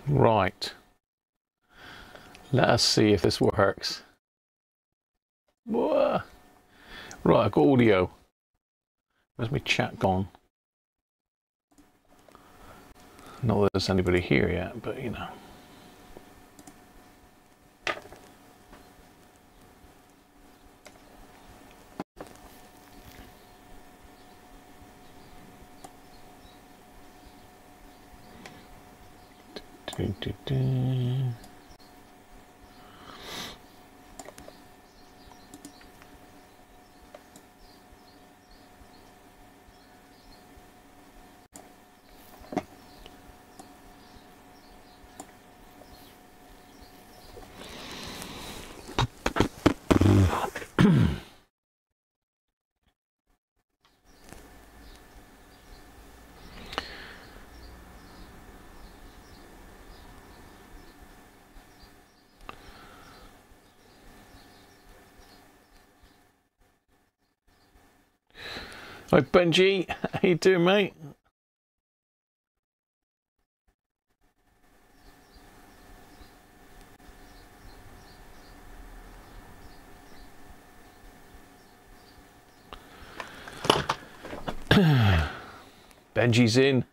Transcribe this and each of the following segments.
Right. Let us see if this works. Whoa. Right, I've got audio. Where's my chat gone? Not that there's anybody here yet, but you know. Hi Benji, how you doing, mate? Benji's in.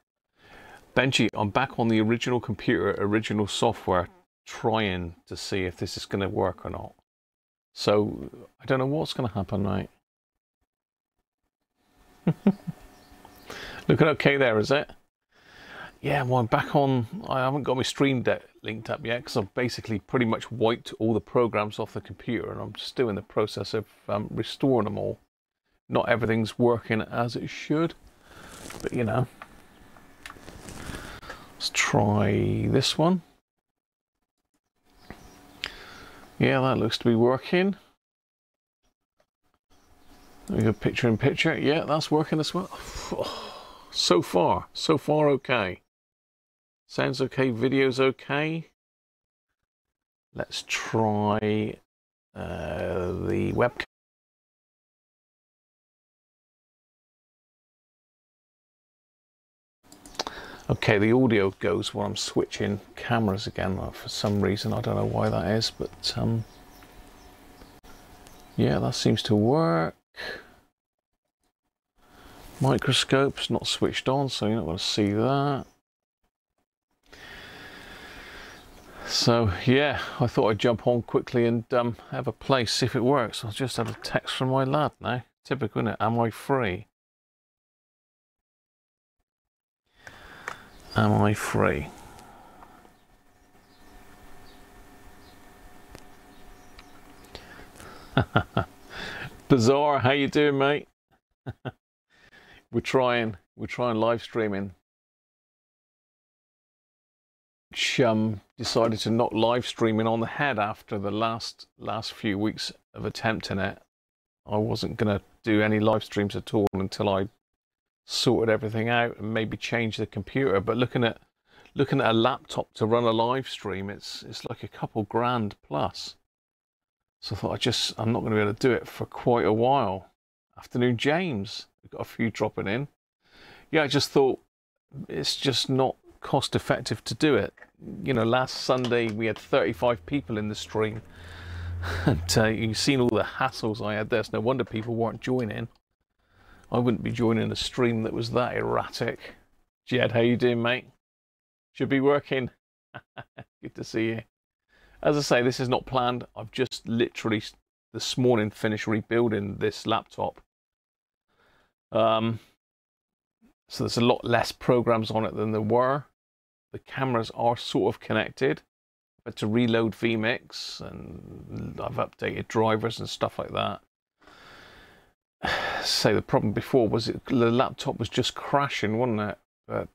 Benji, I'm back on the original computer, original software, trying to see if this is going to work or not. So, I don't know what's going to happen, mate. Looking okay there, is it? Yeah, well, I'm back on. I haven't got my Stream Deck linked up yet because I've basically pretty much wiped all the programs off the computer and I'm still in the process of restoring them all. Not everything's working as it should, but you know. Let's try this one. Yeah, that looks to be working. We go picture in picture. Yeah, that's working as well. So far okay. Sounds okay, video's okay. Let's try the webcam. Okay, the audio goes while I'm switching cameras again for some reason. I don't know why that is, but yeah, that seems to work. Microscope's not switched on, so you're not going to see that. So yeah, I thought I'd jump on quickly and have a play, see if it works. I just had a text from my lad now. Typical, isn't it? Am I free? Am I free? Bizarre, how you doing, mate? We're trying live streaming. Shum decided to not live streaming on the head after the last few weeks of attempting it. I wasn't gonna do any live streams at all until I sorted everything out and maybe change the computer. But looking at a laptop to run a live stream, it's like a couple grand plus. So I thought I'm not going to be able to do it for quite a while. Afternoon, James. We've got a few dropping in. Yeah, I just thought it's just not cost effective to do it. You know, last Sunday we had 35 people in the stream. And you've seen all the hassles I had there. It's no wonder people weren't joining. I wouldn't be joining a stream that was that erratic. Jed, how you doing, mate? Should be working. Good to see you. As I say, this is not planned. I've just literally this morning finished rebuilding this laptop. So there's a lot less programs on it than there were. The cameras are sort of connected. I've had to reload vMix and I've updated drivers and stuff like that. Say the problem before was the laptop was just crashing, wasn't it? But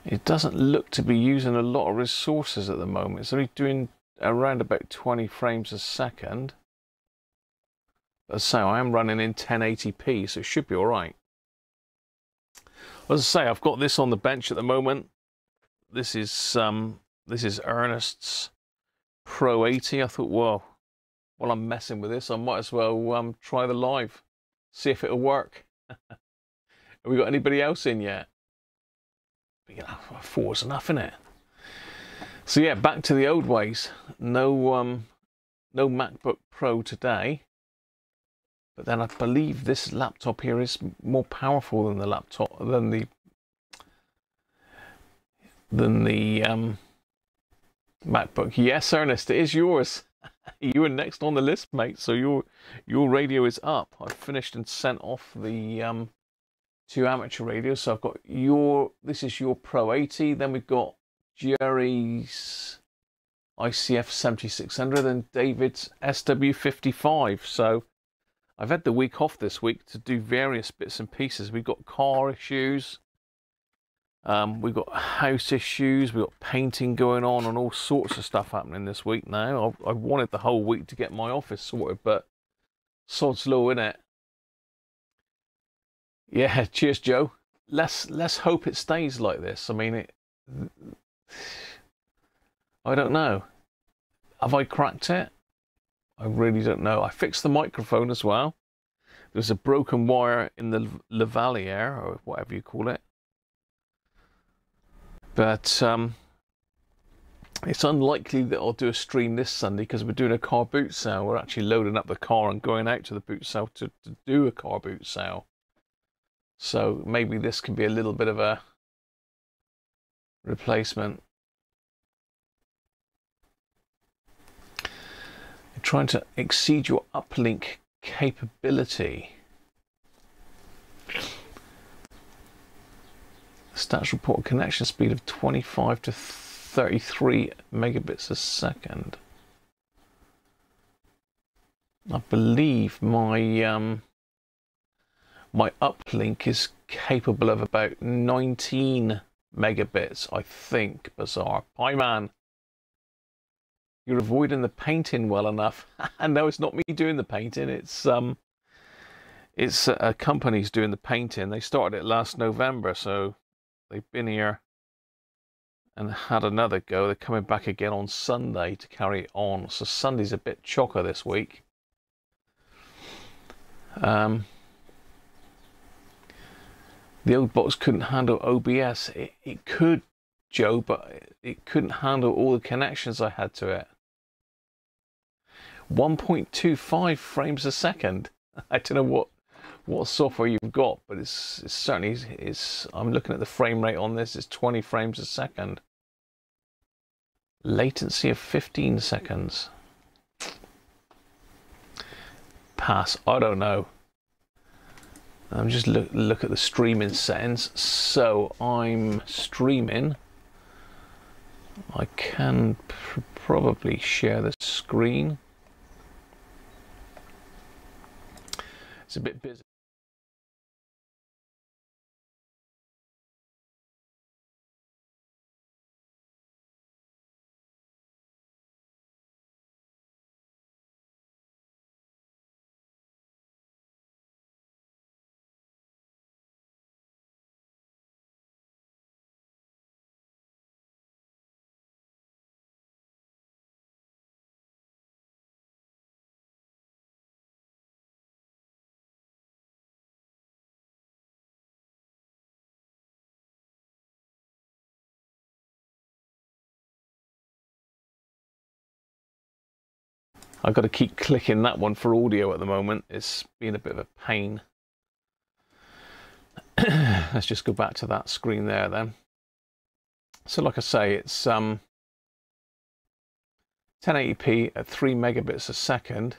it doesn't look to be using a lot of resources at the moment. It's only doing around about 20 frames a second. As I say, I am running in 1080p, so it should be all right. As I say, I've got this on the bench at the moment. This is Ernest's PRO80. I thought, well, while I'm messing with this, I might as well try the live, see if it'll work. Have we got anybody else in yet? you know, 4 is enough, isn't it? So yeah, back to the old ways. No MacBook Pro today. But then I believe this laptop here is more powerful than the laptop, than the MacBook. Yes, Ernest, it is yours. You were next on the list, mate. So your radio is up. I've finished and sent off the 2 amateur radios. So I've got this is your Pro80. Then we've got Jerry's ICF-7600 and David's SW55. So I've had the week off this week to do various bits and pieces. We've got car issues, we've got house issues, we've got painting going on and all sorts of stuff happening this week now. I wanted the whole week to get my office sorted, but sod's law, innit? Yeah, cheers, Joe. Let's hope it stays like this. I mean, I don't know. Have I cracked it? I really don't know. I fixed the microphone as well. There's a broken wire in the lavalier, or whatever you call it. But it's unlikely that I'll do a stream this Sunday because we're doing a car boot sale. We're actually loading up the car and going out to the boot sale to do a car boot sale. So maybe this can be a little bit of a replacement. Trying to exceed your uplink capability. Stats report connection speed of 25 to 33 megabits a second. I believe my my uplink is capable of about 19 megabits, I think. Bizarre. Hi, man. You're avoiding the painting well enough. No, it's not me doing the painting. It's a company's doing the painting. They started it last November, so they've been here and had another go. They're coming back again on Sunday to carry it on. So Sunday's a bit chocker this week. The old box couldn't handle OBS. It could, Joe, but it couldn't handle all the connections I had to it. 1.25 frames a second. I don't know what software you've got, but it's certainly I'm looking at the frame rate on this. It's 20 frames a second. Latency of 15 seconds. Pass. I don't know. I'm just look at the streaming settings. So I'm streaming. I can probably share the screen. It's a bit busy. I've got to keep clicking that one for audio at the moment. It's been a bit of a pain. Let's just go back to that screen there then. So like I say, it's 1080p at 3 megabits a second.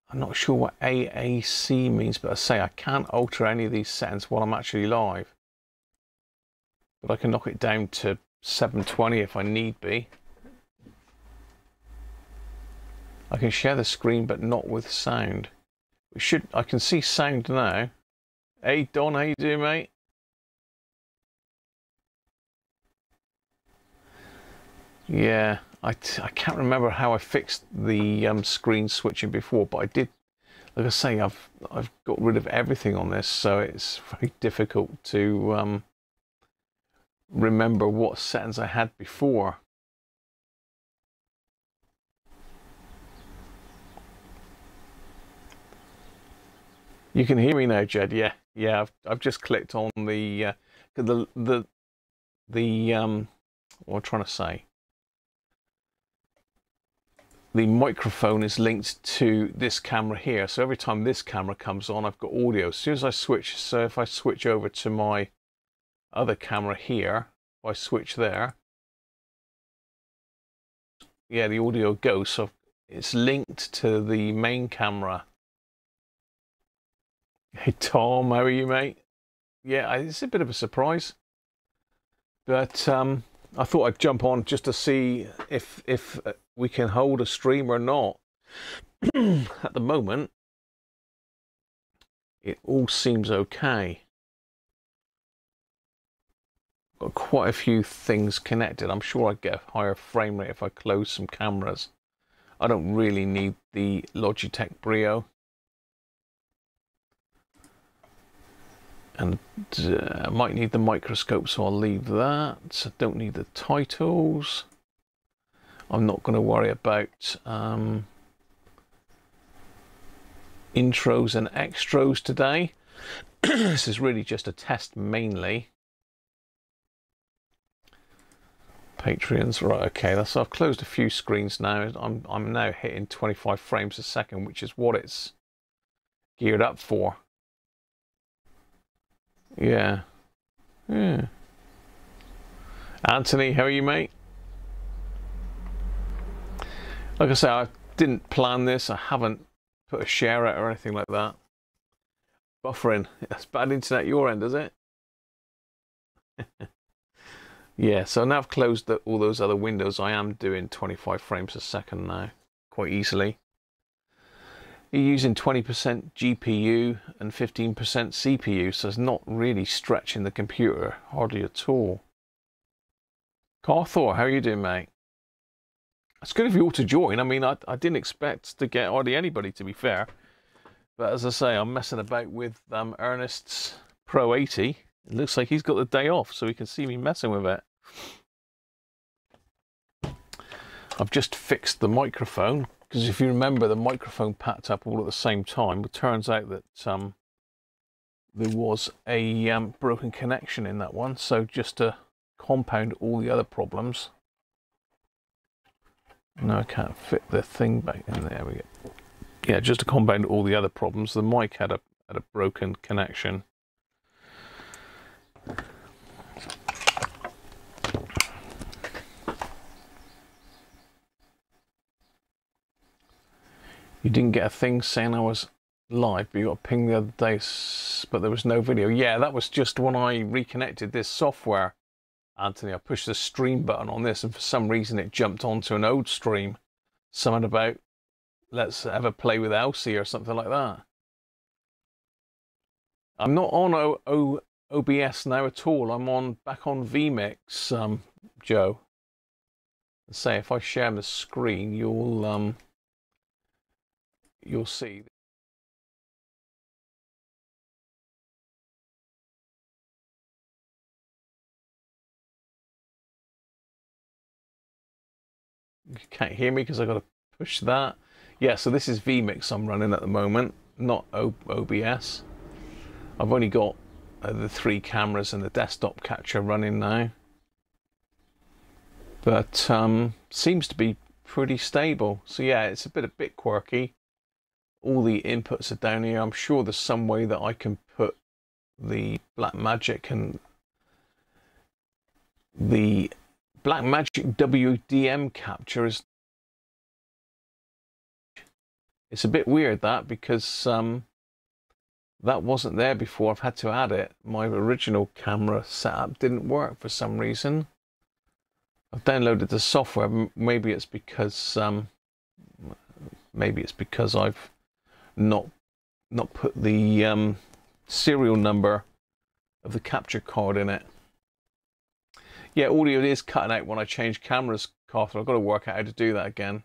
I'm not sure what AAC means, but I say I can't alter any of these settings while I'm actually live. But I can knock it down to 720 if I need be. I can share the screen, but not with sound. I can see sound now. Hey Don, how you doing, mate? Yeah, I can't remember how I fixed the screen switching before, but I did. Like I say, I've got rid of everything on this, so it's very difficult to remember what settings I had before. You can hear me now, Jed. Yeah. I've just clicked on the what I'm trying to say. The microphone is linked to this camera here, so every time this camera comes on, I've got audio. As soon as I switch, so if I switch over to my other camera here, if I switch there, yeah, the audio goes, so it's linked to the main camera. Hey Tom, how are you, mate? Yeah, it's a bit of a surprise, but I thought I'd jump on just to see if we can hold a stream or not. At the moment, it all seems okay. Got quite a few things connected. I'm sure I'd get a higher frame rate if I close some cameras. I don't really need the Logitech Brio. And I might need the microscope, so I'll leave that. I don't need the titles. I'm not going to worry about intros and extras today. This is really just a test mainly. Patreons, right? Okay, so I've closed a few screens now. I'm now hitting 25 frames a second, which is what it's geared up for. Yeah. Anthony, how are you, mate? Like I say, I didn't plan this. I haven't put a share out or anything like that. Buffering. That's bad internet your end, is it? Yeah, so now I've closed all those other windows. I am doing 25 frames a second now, quite easily. You're using 20% GPU and 15% CPU, so it's not really stretching the computer, hardly at all. Carthor, how are you doing, mate? It's good of you all to join. I mean, I didn't expect to get hardly anybody, to be fair. But as I say, I'm messing about with Ernest's PRO80. It looks like he's got the day off, so he can see me messing with it. I've just fixed the microphone, because if you remember, the microphone packed up all at the same time. It turns out that there was a broken connection in that one, so just to compound all the other problems. No, I can't fit the thing back in there. We go. Yeah, just to compound all the other problems, the mic had a broken connection. You didn't get a thing saying I was live, but you got a ping the other day, but there was no video. Yeah, that was just when I reconnected this software, Anthony. I pushed the stream button on this, and for some reason it jumped onto an old stream. Something about let's have a play with Elsie or something like that. I'm not on OBS now at all. I'm back on vMix, Joe. Say if I share the screen, you'll see. You can't hear me because I've got to push that. Yeah, so this is vMix I'm running at the moment, not OBS. I've only got the 3 cameras and the desktop catcher running now. But seems to be pretty stable. So yeah, it's a bit quirky. All the inputs are down here. I'm sure there's some way that I can put the Blackmagic and the Blackmagic WDM capture is. It's a bit weird that, because that wasn't there before. I've had to add it. My original camera setup didn't work for some reason. I've downloaded the software. Maybe it's because I've not put the serial number of the capture card in it. Yeah, audio is cutting out when I change cameras, Carter. I've got to work out how to do that again.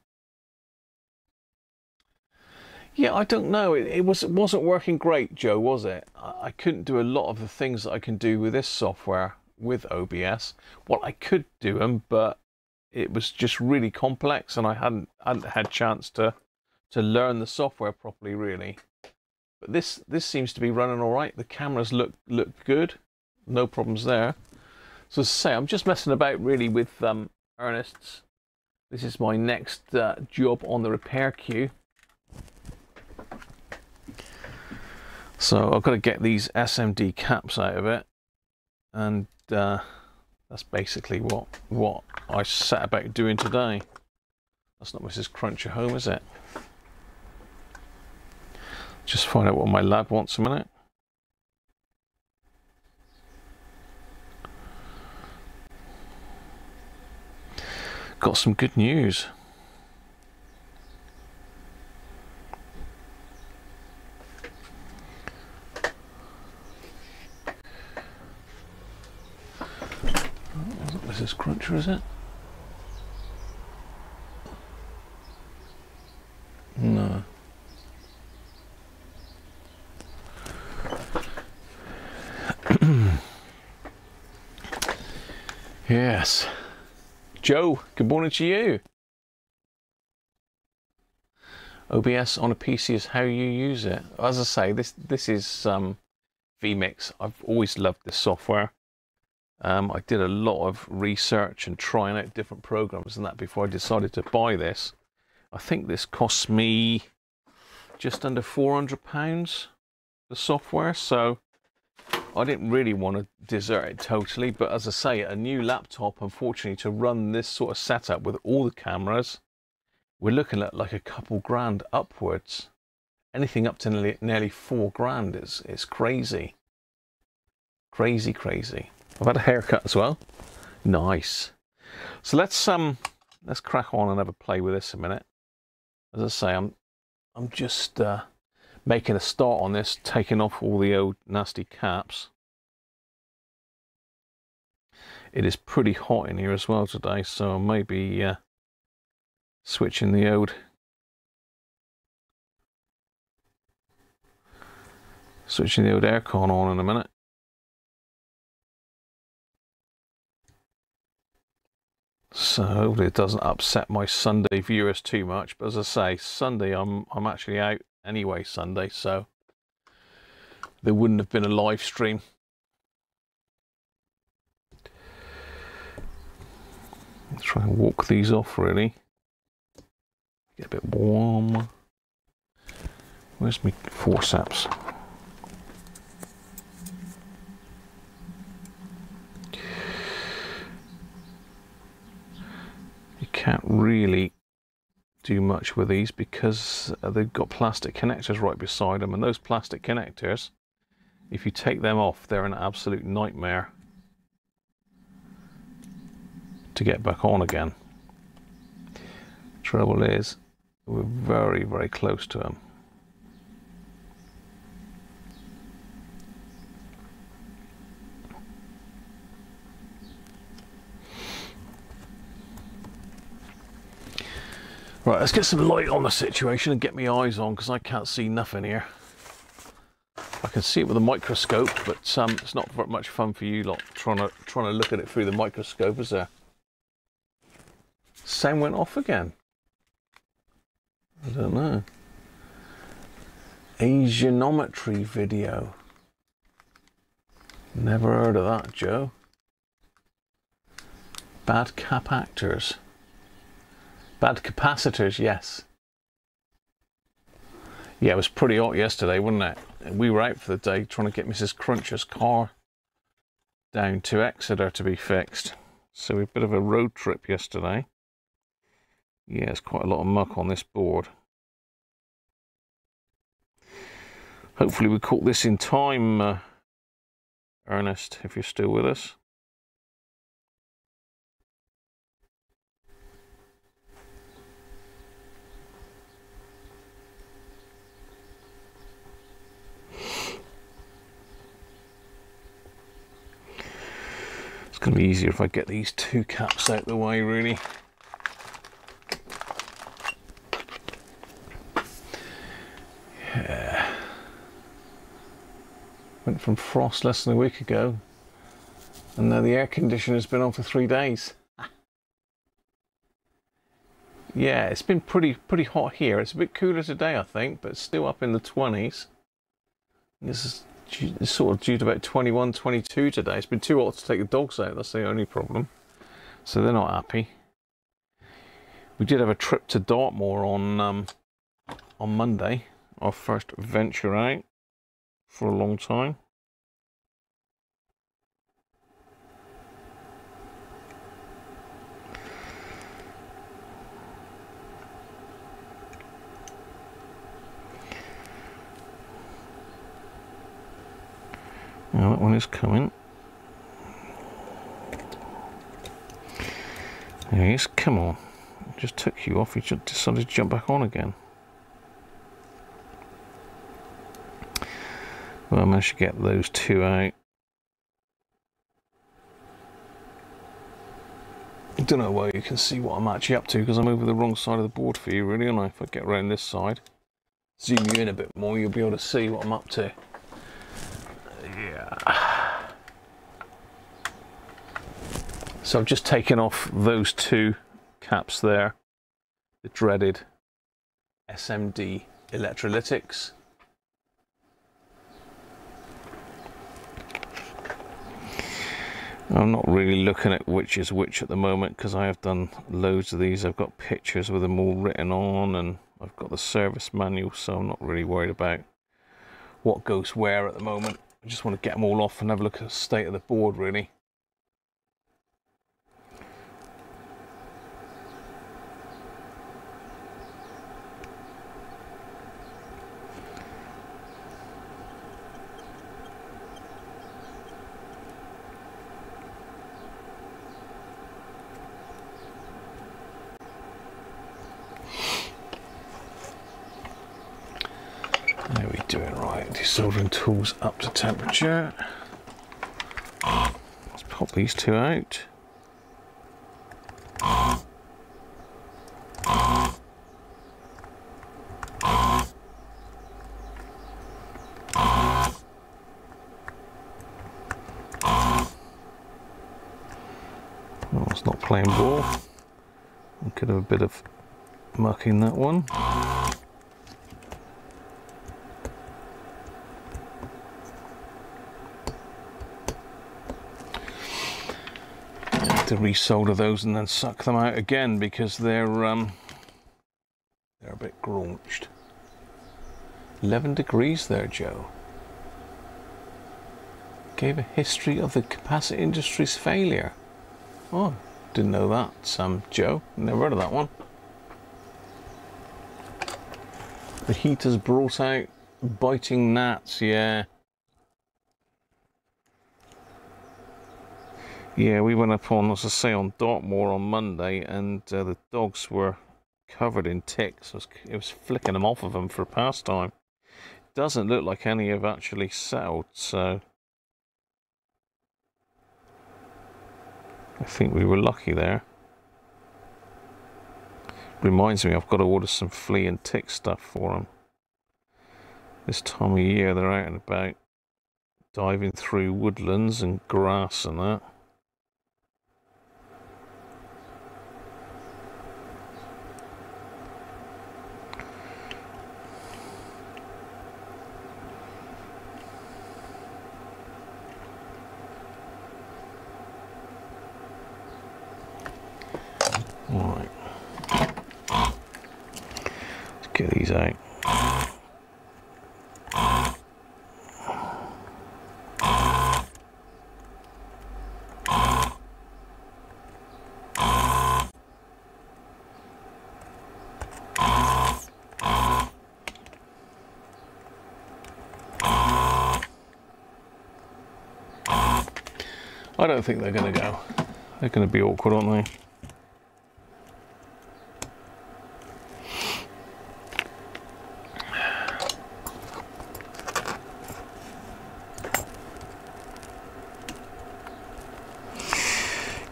Yeah, I don't know. It wasn't working great, Joe, was it? I couldn't do a lot of the things that I can do with this software with OBS. Well, I could do them, but it was just really complex, and I hadn't had chance to learn the software properly, really. But this seems to be running all right. The cameras look good. no problems there. So as I say, I'm just messing about really with Ernest's. This is my next job on the repair queue. So I've got to get these SMD caps out of it, and that's basically what I set about doing today. That's not Mrs. Cruncher home, is it? Just find out what my lad wants a minute. Got some good news. Mrs. Cruncher, is it? No. Yes. Joe, good morning to you. OBS on a PC is how you use it. As I say, this is vMix. I've always loved this software. I did a lot of research and trying out different programs and that before I decided to buy this. I think this cost me just under £400, the software, so I didn't really want to desert it totally, but as I say, a new laptop, unfortunately, to run this sort of setup with all the cameras, we're looking at like a couple grand upwards. Anything up to nearly £4 is crazy. Crazy. I've had a haircut as well. Nice. So let's crack on and have a play with this a minute. As I say, I'm just making a start on this, taking off all the old nasty caps. It is pretty hot in here as well today, so I may be switching the old aircon on in a minute. So hopefully it doesn't upset my Sunday viewers too much. But as I say, Sunday I'm actually out anyway Sunday, so there wouldn't have been a live stream. Let's try and walk these off really. Get a bit warm. Where's my forceps? Can't really do much with these because they've got plastic connectors right beside them, and those plastic connectors, if you take them off, they're an absolute nightmare to get back on again. Trouble is, we're very, very close to them. Right, let's get some light on the situation and get my eyes on, because I can't see nothing here. I can see it with a microscope, but it's not very much fun for you lot trying to look at it through the microscope, is there? Sound went off again. I don't know. Asianometry video. Never heard of that, Joe. Bad cap actors. Bad capacitors, yes. Yeah, it was pretty hot yesterday, wasn't it? We were out for the day trying to get Mrs. Cruncher's car down to Exeter to be fixed. So we had a bit of a road trip yesterday. Yeah, it's quite a lot of muck on this board. Hopefully we caught this in time, Ernest, if you're still with us. It's going to be easier if I get these two caps out the way, really. Yeah. Went from frost less than a week ago, and now the air conditioner's been on for 3 days. Yeah, it's been pretty hot here. It's a bit cooler today, I think, but it's still up in the 20s. This is It's sort of due to about 21, 22 today. It's been too hot to take the dogs out. That's the only problem. So they're not happy. We did have a trip to Dartmoor on Monday. Our first venture out for a long time. Now that one is coming. There he is. Come on. Just took you off. He just decided to jump back on again. Well, I managed to get those two out. I don't know why you can see what I'm actually up to because I'm over the wrong side of the board for you, really, aren't I? If I get around this side, zoom you in a bit more, you'll be able to see what I'm up to. Yeah. So I've just taken off those two caps there, the dreaded SMD electrolytics. I'm not really looking at which is which at the moment because I have done loads of these. I've got pictures with them all written on and I've got the service manual, so I'm not really worried about what goes where at the moment. I just want to get them all off and have a look at the state of the board, really. How are we doing? Right, desoldering tools up to temperature. Let's pop these two out. Oh, it's not playing ball. I could have a bit of muck in that one. To resolder those and then suck them out again because they're a bit graunched. 11 degrees there, Joe. Gave a history of the capacitor industry's failure. Oh, didn't know that, Joe. Never heard of that one. The heat has brought out biting gnats, yeah. Yeah, we went up on, as I say, on Dartmoor on Monday, and the dogs were covered in ticks. It was flicking them off of them for pastime. Doesn't look like any have actually settled, so I think we were lucky there. Reminds me, I've got to order some flea and tick stuff for them. This time of year, they're out and about, diving through woodlands and grass and that. Alright, let's get these out. I don't think they're going to go. They're going to be awkward, aren't they?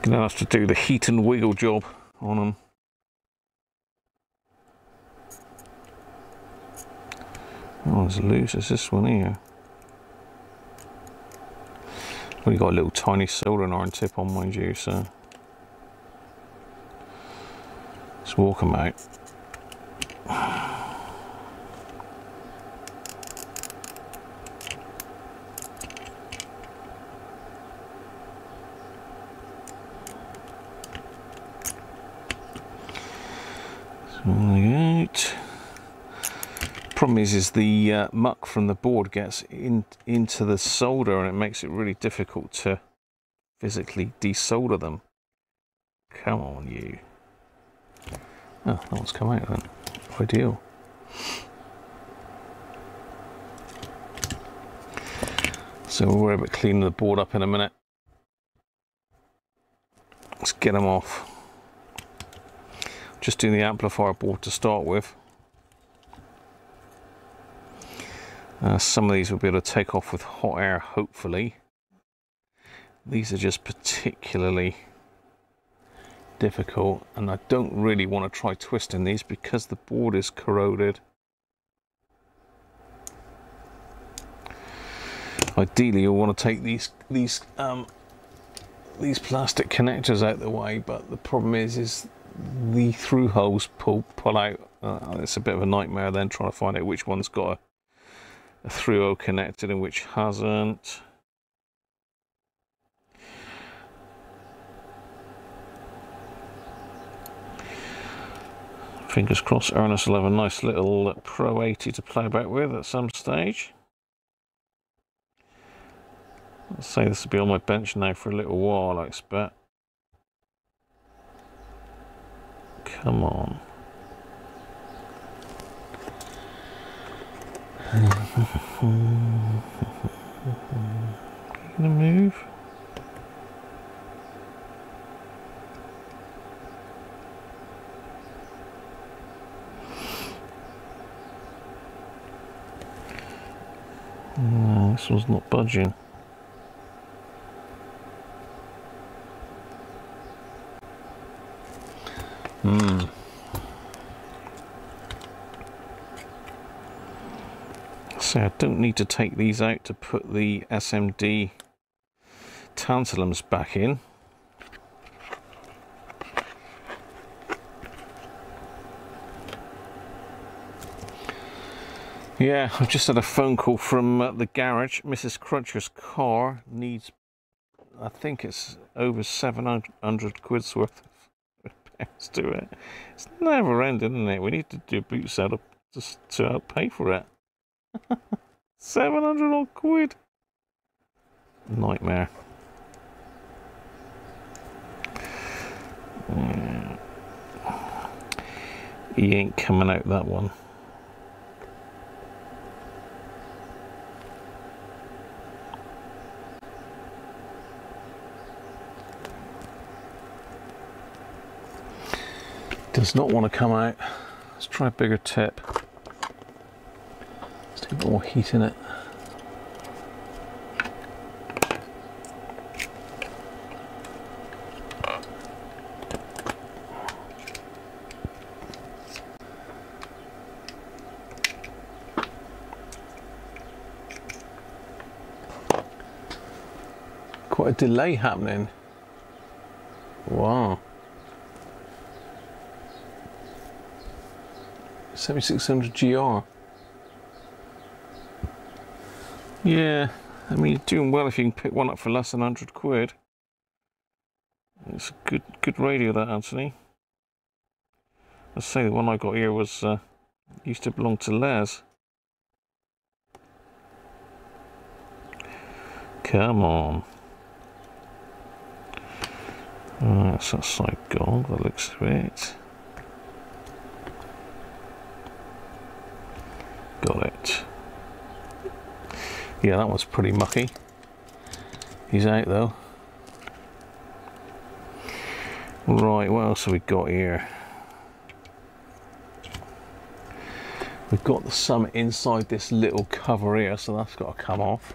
Gonna have to do the heat and wiggle job on them. Oh, as loose as this one here. Only got a little tiny soldering iron tip on, mind you, so let's walk them out. Right. Problem is the muck from the board gets into the solder, and it makes it really difficult to physically desolder them. Come on, you. Oh, that one's come out then. Ideal. So we'll worry about cleaning the board up in a minute. Let's get them off. Just doing the amplifier board to start with. Some of these will be able to take off with hot air, hopefully. These are just particularly difficult, and I don't really want to try twisting these because the board is corroded. Ideally, you'll want to take these plastic connectors out the way, but the problem is the through holes pull out. It's a bit of a nightmare then trying to find out which one's got a through hole connected and which hasn't. Fingers crossed Ernest will have a nice little Pro80 to play about with at some stage. I'll say this will be on my bench now for a little while, I expect. Come on. Gonna move? No, this one's not budging. So I don't need to take these out to put the SMD tantalums back in. Yeah, I've just had a phone call from the garage. Mrs. Cruncher's car needs, I think it's over 700 quid's worth of repairs to it. It's never ending, isn't it? We need to do a boot setup just to help pay for it. 700 odd quid. Nightmare. Yeah. He ain't coming out that one. Does not want to come out. Let's try a bigger tip. Let's take a bit more heat in it. Quite a delay happening. Wow. 7600 GR. Yeah, I mean, you're doing well if you can pick one up for less than 100 quid. It's a good radio, that, Anthony. Let's say the one I got here was used to belong to Les. Come on. That's that side gone, that looks of it. Got it. Yeah, that one's pretty mucky. He's out though. Right, what else have we got here? We've got some inside this little cover here, so that's got to come off.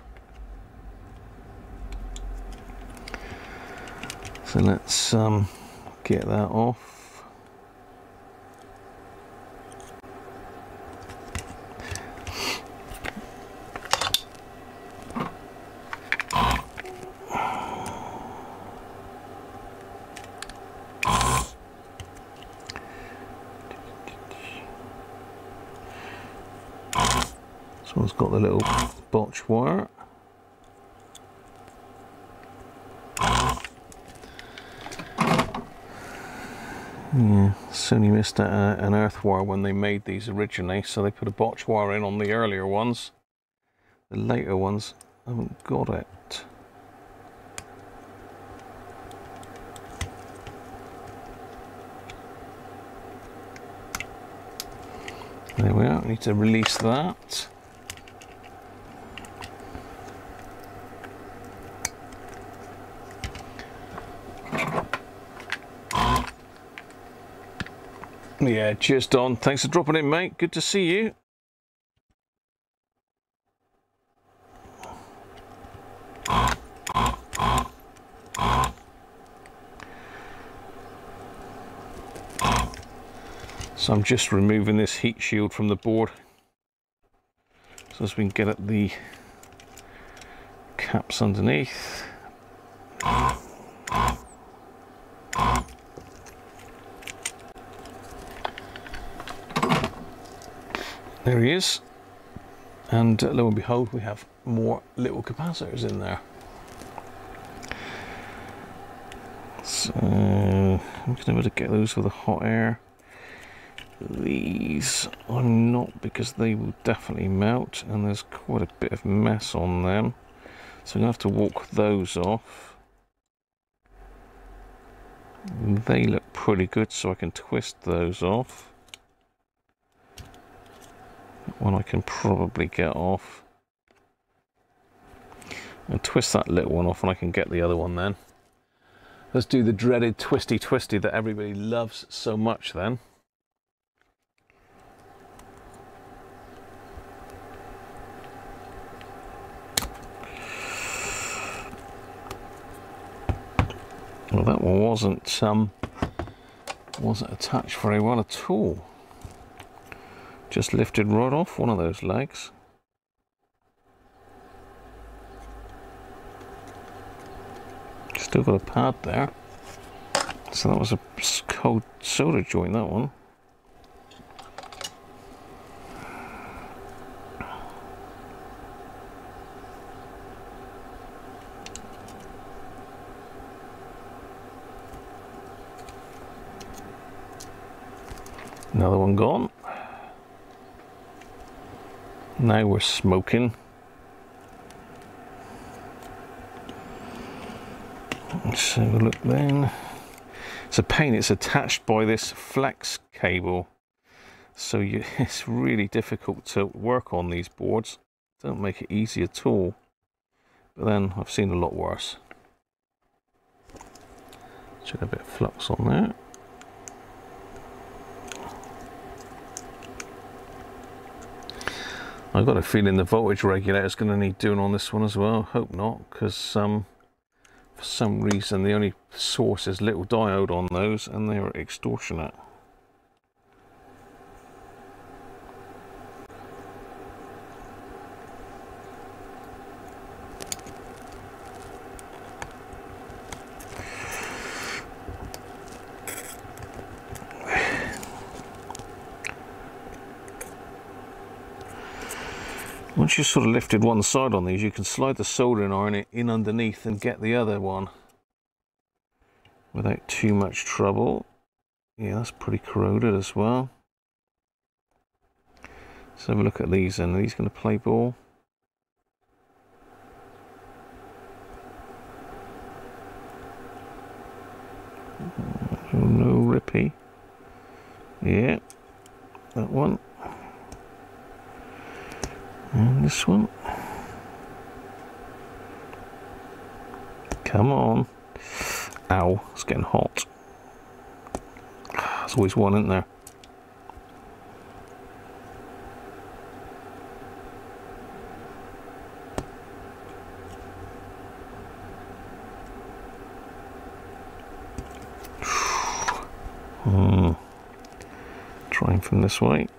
So let's get that off. This one's got the little botch wire. Yeah, Sony missed an earth wire when they made these originally, so they put a botch wire in on the earlier ones. The later ones haven't got it. There we are, need to release that. Yeah, cheers Don, thanks for dropping in mate, good to see you. So I'm just removing this heat shield from the board so as we can get at the caps underneath. There he is, and lo and behold we have more little capacitors in there. So I'm going to be able to get those with the hot air. These are not, because they will definitely melt and there's quite a bit of mess on them, so I'm going to have to walk those off. They look pretty good, so I can twist those off. That one I can probably get off. I'll twist that little one off and I can get the other one then. Let's do the dreaded twisty that everybody loves so much then. Well, that one wasn't attached very well at all. Just lifted right off one of those legs. Still got a pad there. So that was a cold solder joint, that one. Another one gone. Now we're smoking. Let's have a look then. It's a pain, it's attached by this flex cable. So it's really difficult to work on these boards. Don't make it easy at all. But then I've seen a lot worse. Check a bit of flux on there. I've got a feeling the voltage regulator is going to need doing on this one as well. Hope not, because for some reason the only source is little diode on those and they are extortionate. Once you've sort of lifted one side on these, you can slide the soldering iron in underneath and get the other one without too much trouble. Yeah, that's pretty corroded as well. Let's have a look at these then. Are these going to play ball? Oh, no rippy. Yeah, that one. And this one. Come on. Ow, it's getting hot. There's always one, isn't there? Trying from this way.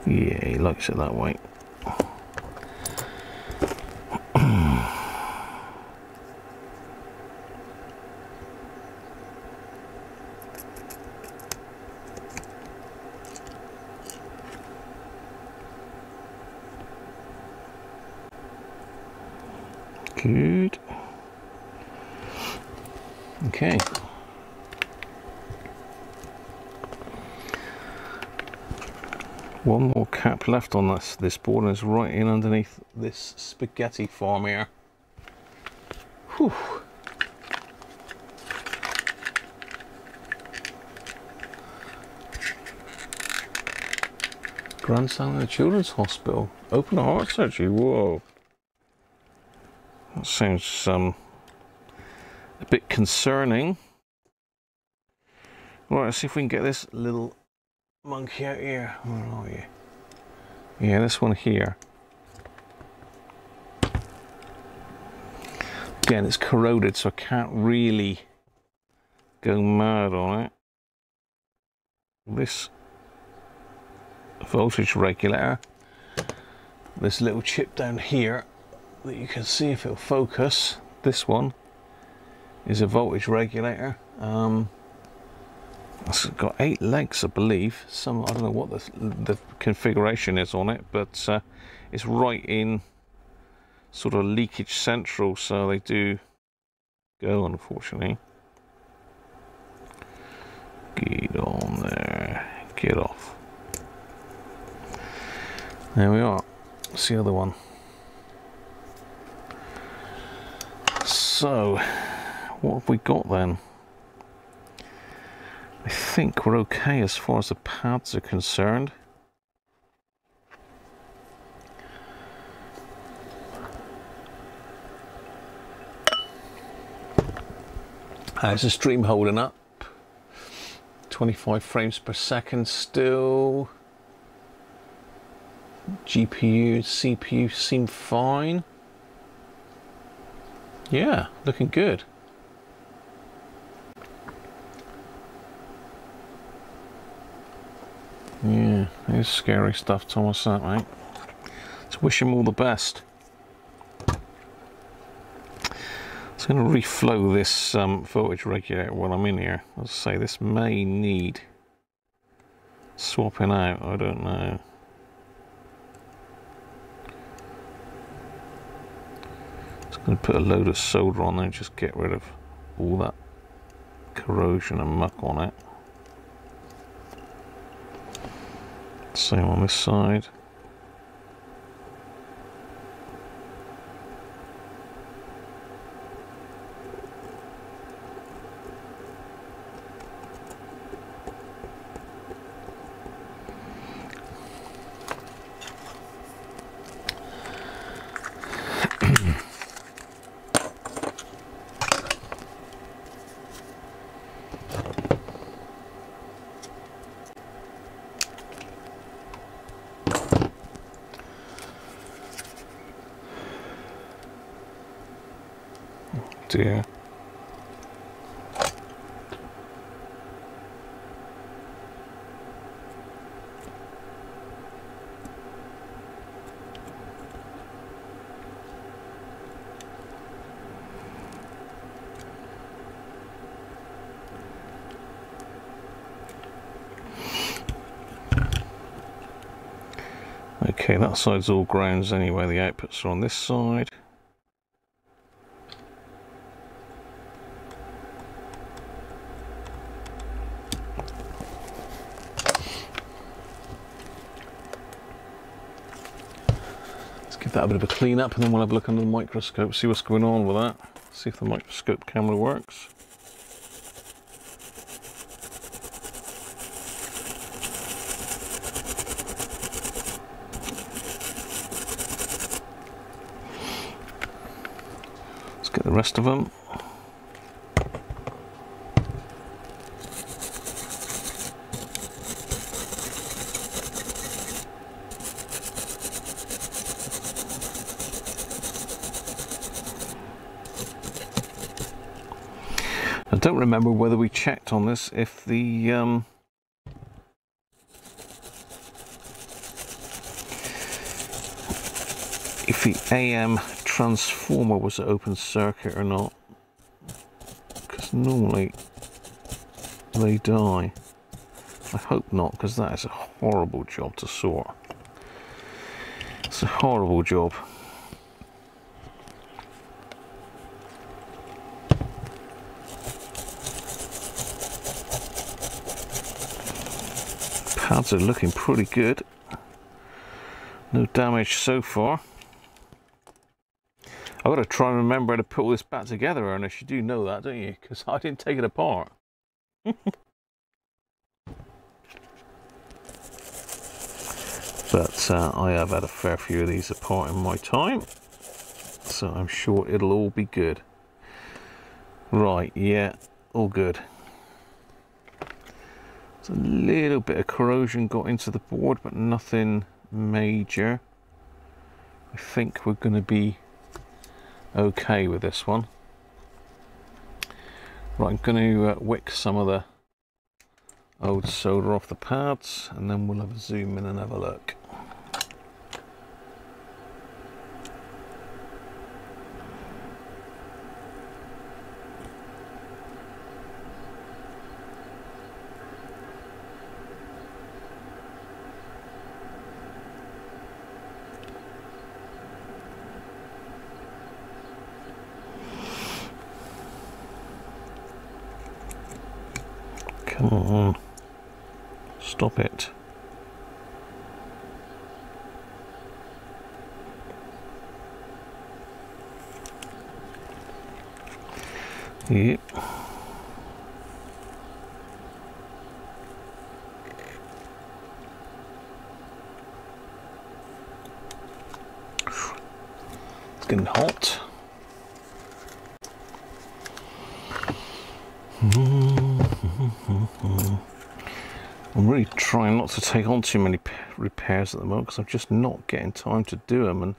Yeah, he likes it that way. Good. Okay. One more cap left on this board, and it's right in underneath this spaghetti farm here. Whew. Grandson in the Children's Hospital. Open heart surgery. Whoa. That sounds a bit concerning. Right, let's see if we can get this little monkey out here. Where are you? Yeah, this one here. Again, it's corroded, so I can't really go mad on it. This voltage regulator, this little chip down here that you can see if it'll focus. This one is a voltage regulator. It's got 8 legs, I believe. I don't know what the configuration is on it, but it's right in sort of leakage central, so they do go, unfortunately. Get on there, get off. There we are. That's the other one. So, what have we got then? I think we're okay as far as the pads are concerned. How's the stream holding up? 25 frames per second still. GPU, CPU seem fine. Yeah, looking good. Yeah, it's scary stuff, Thomas, that, mate. Let's wish him all the best. I'm going to reflow this voltage regulator while I'm in here. As I say, this may need swapping out, I don't know. Just going to put a load of solder on there and just get rid of all that corrosion and muck on it. Same on this side. Dear. Okay, that side's all grounds anyway, the outputs are on this side. Give that a bit of a clean up, and then we'll have a look under the microscope, see what's going on with that, see if the microscope camera works. Let's get the rest of them. I don't remember whether we checked on this if the AM transformer was an open circuit or not, because normally they die. I hope not, because that is a horrible job to sort. It's a horrible job. Pads are looking pretty good. No damage so far. I've got to try and remember to put all this back together, Ernest. You do know that, don't you? Because I didn't take it apart. But I have had a fair few of these apart in my time, so I'm sure it'll all be good. Right, yeah, all good. There's a little bit of corrosion got into the board, but nothing major. I think we're going to be okay with this one. Right, I'm going to wick some of the old solder off the pads, and then we'll have a zoom in and have a look. Come on, stop it. Yep. It's getting hot. I'm really trying not to take on too many repairs at the moment because I'm just not getting time to do them, and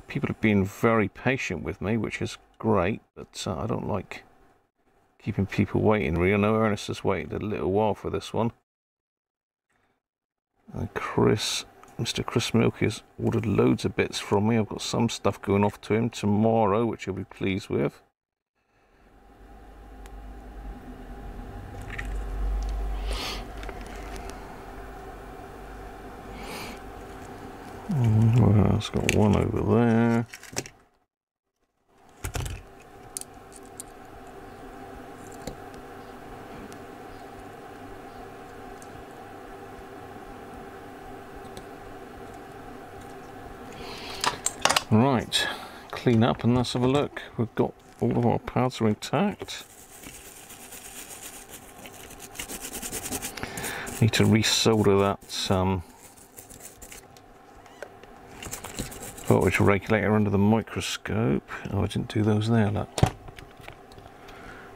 people have been very patient with me, which is great, but I don't like keeping people waiting. Really, I know Ernest has waited a little while for this one. And Mr. Chris Milky has ordered loads of bits from me. I've got some stuff going off to him tomorrow, which he'll be pleased with. Well, it's got one over there. Right, clean up and let's have a look. We've got all of our pads are intact. Need to resolder that voltage regulator under the microscope. Oh, I didn't do those there, look.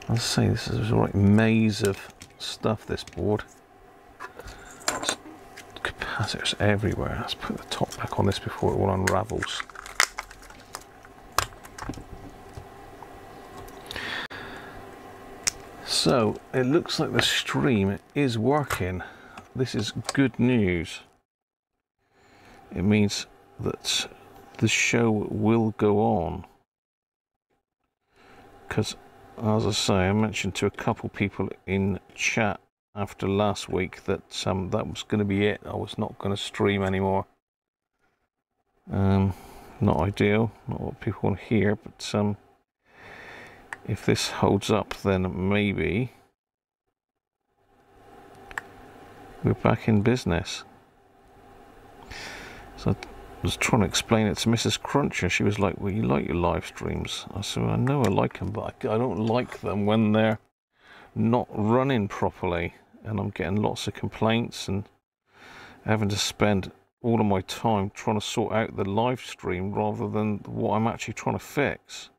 I'll say this is a right maze of stuff, this board. There's capacitors everywhere. Let's put the top back on this before it all unravels. So, it looks like the stream is working. This is good news. It means that the show will go on, because as I say, I mentioned to a couple people in chat after last week that that was going to be it. I was not going to stream anymore. Not ideal, not what people want to hear, but if this holds up, then maybe we're back in business. So I was trying to explain it to Mrs. Cruncher. She was like, well, you like your live streams. I said, well, I know I like them, but I don't like them when they're not running properly, and I'm getting lots of complaints and having to spend all of my time trying to sort out the live stream rather than what I'm actually trying to fix.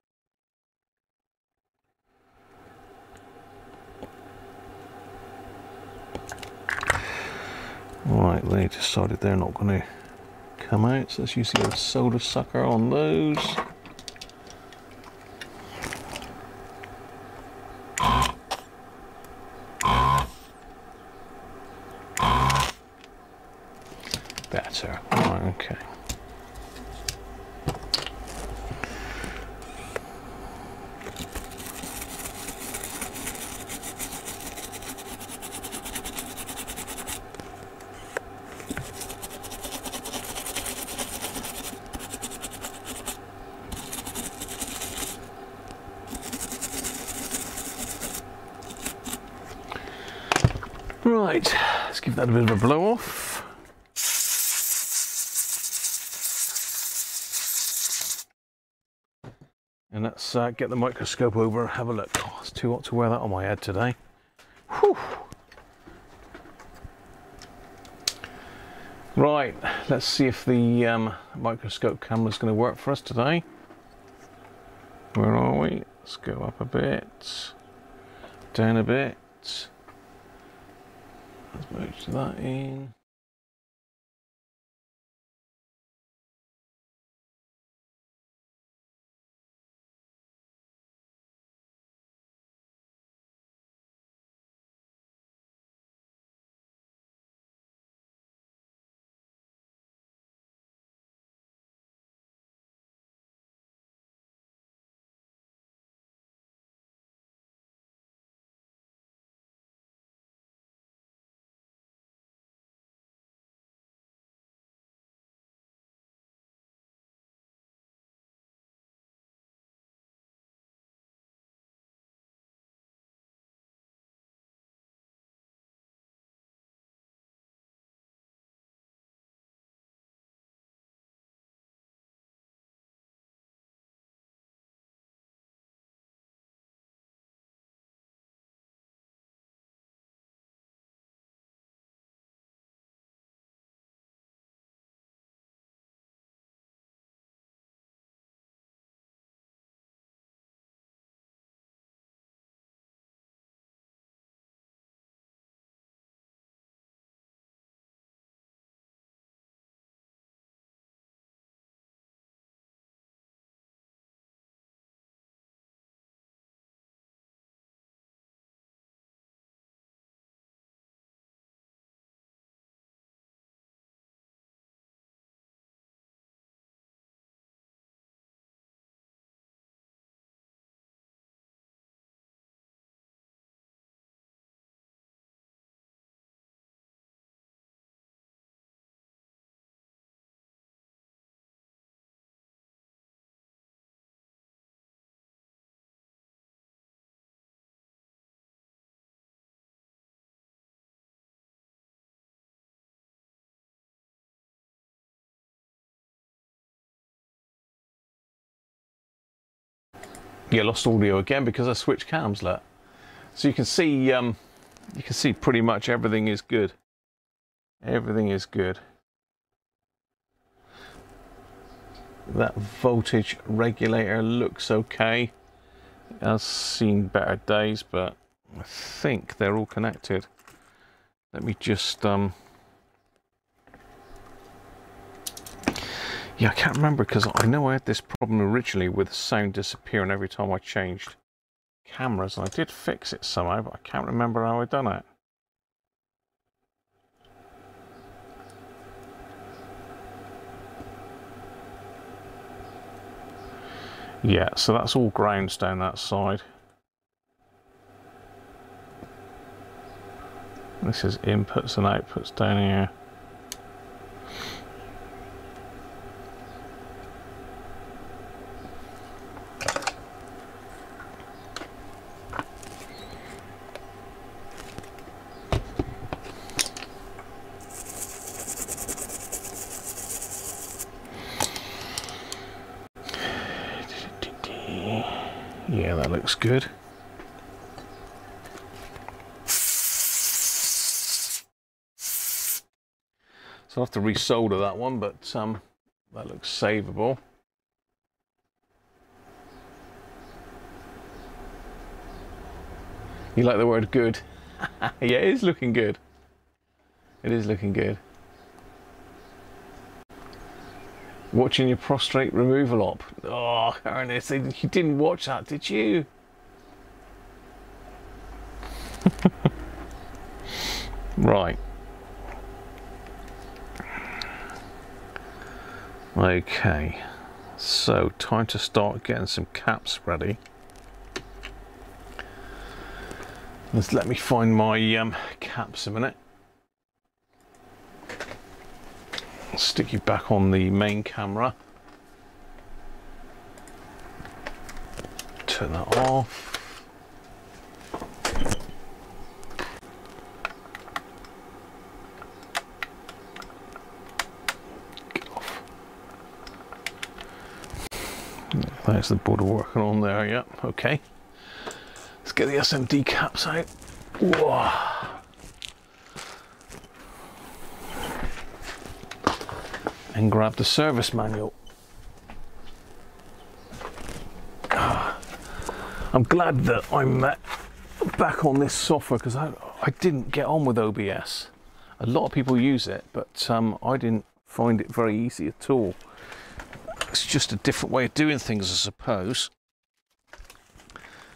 Right, they decided they're not going to come out, so let's use the old solder sucker on those. Better. Right, okay. Right, let's give that a bit of a blow off. And let's get the microscope over and have a look. Oh, it's too hot to wear that on my head today. Whew. Right, let's see if the microscope camera is going to work for us today. Where are we? Let's go up a bit, down a bit. Let's merge that in. Yeah, lost audio again because I switched cams, look. So you can see pretty much everything is good. Everything is good. That voltage regulator looks okay. I've seen better days, but I think they're all connected. Let me just yeah, I can't remember because I know I had this problem originally with sound disappearing every time I changed cameras, and I did fix it somehow, but I can't remember how I done it. Yeah, so that's all grounds down that side. This is inputs and outputs down here. Yeah, that looks good. So I'll have to resolder that one, but that looks savable. You like the word good? Yeah, it is looking good. It is looking good. Watching your prostate removal op. Oh, Ernest, you didn't watch that, did you? Right. Okay. So, time to start getting some caps ready. Let me find my caps a minute. I'll stick you back on the main camera. Turn that off. There's the border working on there, yeah, okay. Let's get the SMD caps out. Whoa. And grab the service manual. I'm glad that I'm back on this software because I didn't get on with OBS. A lot of people use it, but I didn't find it very easy at all. It's just a different way of doing things, I suppose.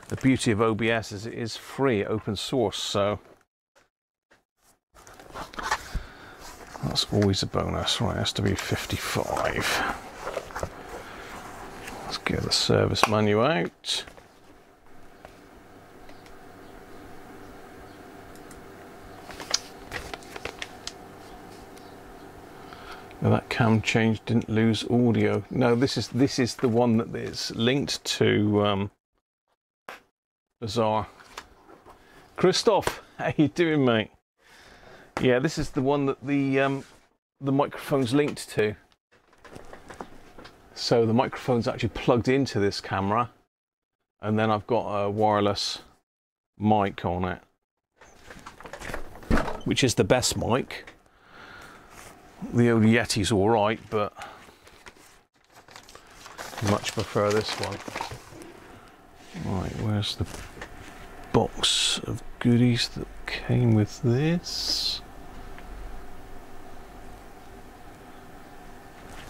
The beauty of OBS is it is free, open source, so that's always a bonus. Right, SW55. Let's get the service menu out. Now that cam change didn't lose audio. No, this is the one that is linked to Bizarre. Christoph, how you doing, mate? Yeah, this is the one that the microphone's linked to. So the microphone's actually plugged into this camera, and then I've got a wireless mic on it, which is the best mic. The old Yeti's all right, but much prefer this one. Right, where's the box of goodies that came with this?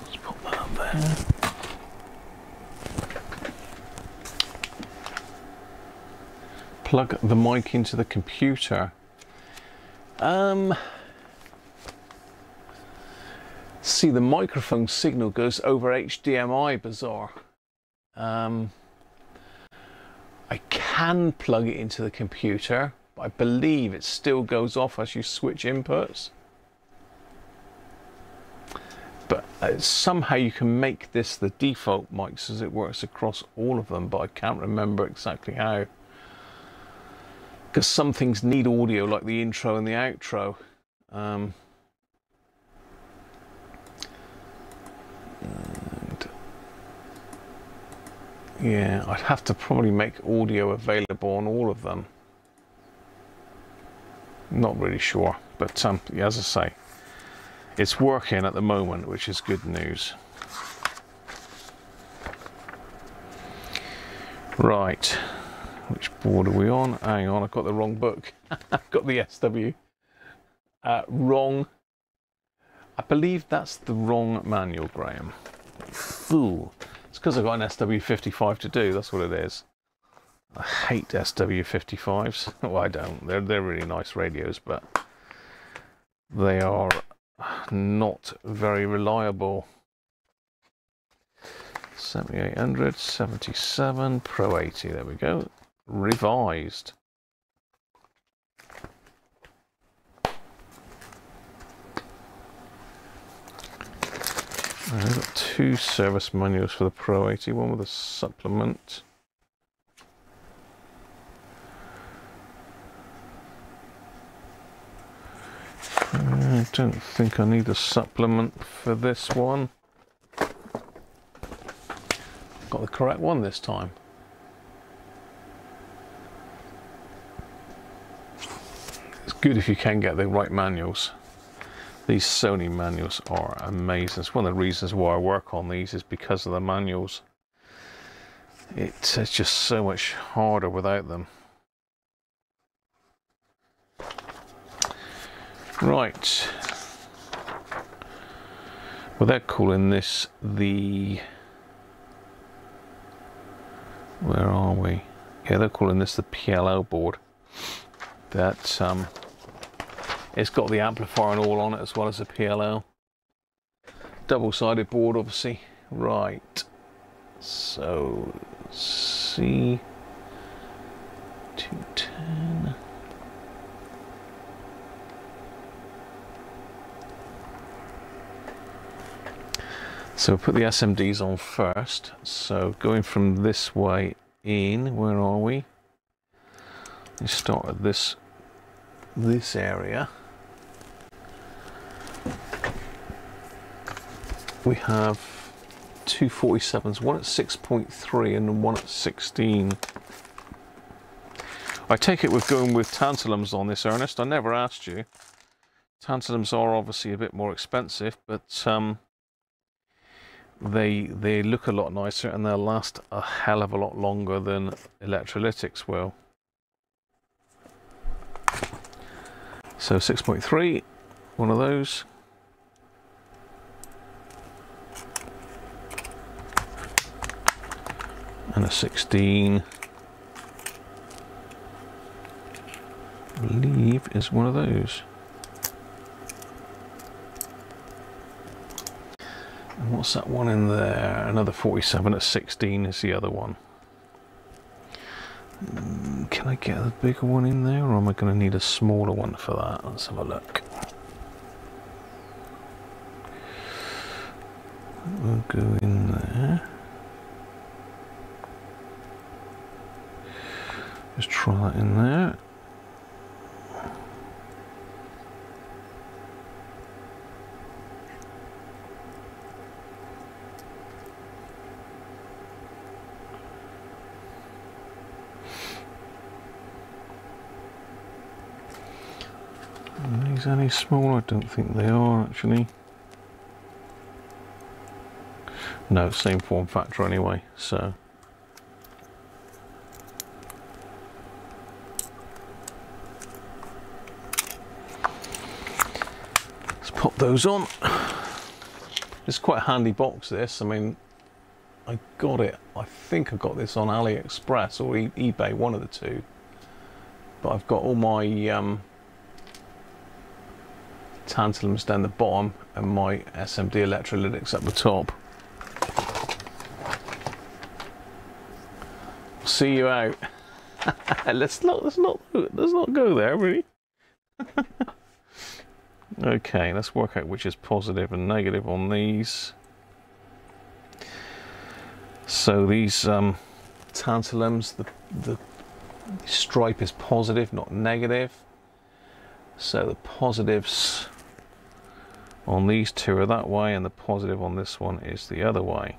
Let's put that up there. Plug the mic into the computer. See, the microphone signal goes over HDMI, Bizarre. I can plug it into the computer, but I believe it still goes off as you switch inputs. But somehow you can make this the default mic so it works across all of them, but I can't remember exactly how. Because some things need audio, like the intro and the outro. Yeah, I'd have to probably make audio available on all of them. Not really sure, but yeah, as I say, it's working at the moment, which is good news. Right, which board are we on? Hang on, I've got the wrong book. I've got the SW. Wrong. I believe that's the wrong manual, Graham. Fool. It's because I've got an SW55 to do, that's what it is. I hate SW55s. Well, I don't. They're really nice radios, but they are not very reliable. 7800, 77, Pro 80, there we go. Revised. I've got two service manuals for the Pro 80, one with a supplement. I don't think I need a supplement for this one. Got the correct one this time. It's good if you can get the right manuals. These Sony manuals are amazing. It's one of the reasons why I work on these is because of the manuals. It's just so much harder without them. Right. Well, they're calling this the... Where are we? Yeah, they're calling this the PLO board. That it's got the amplifier and all on it as well as the PLO. Double-sided board, obviously. Right. So C210. So we'll put the SMDs on first. So going from this way in, where are we? Let's start at this area. We have two 47s, one at 6.3 and one at 16. I take it we're going with tantalums on this, Ernest. I never asked you. Tantalums are obviously a bit more expensive, but they look a lot nicer and they'll last a hell of a lot longer than electrolytics will. So 6.3, one of those. And a 16, I believe, is one of those. And what's that one in there? Another 47 at 16 is the other one. Can I get a bigger one in there, or am I going to need a smaller one for that? Let's have a look. We'll go in there. Just try that in there. Are these any smaller? I don't think they are actually. No, same form factor anyway, so. Pop those on. It's quite a handy box, this. I mean, I got it, I think I got this on AliExpress or eBay, one of the two. But I've got all my tantalums down the bottom and my SMD electrolytics up the top. See you out. let's not go there, really. Okay, let's work out which is positive and negative on these. So these tantalums, the stripe is positive, not negative. So the positives on these two are that way, and the positive on this one is the other way.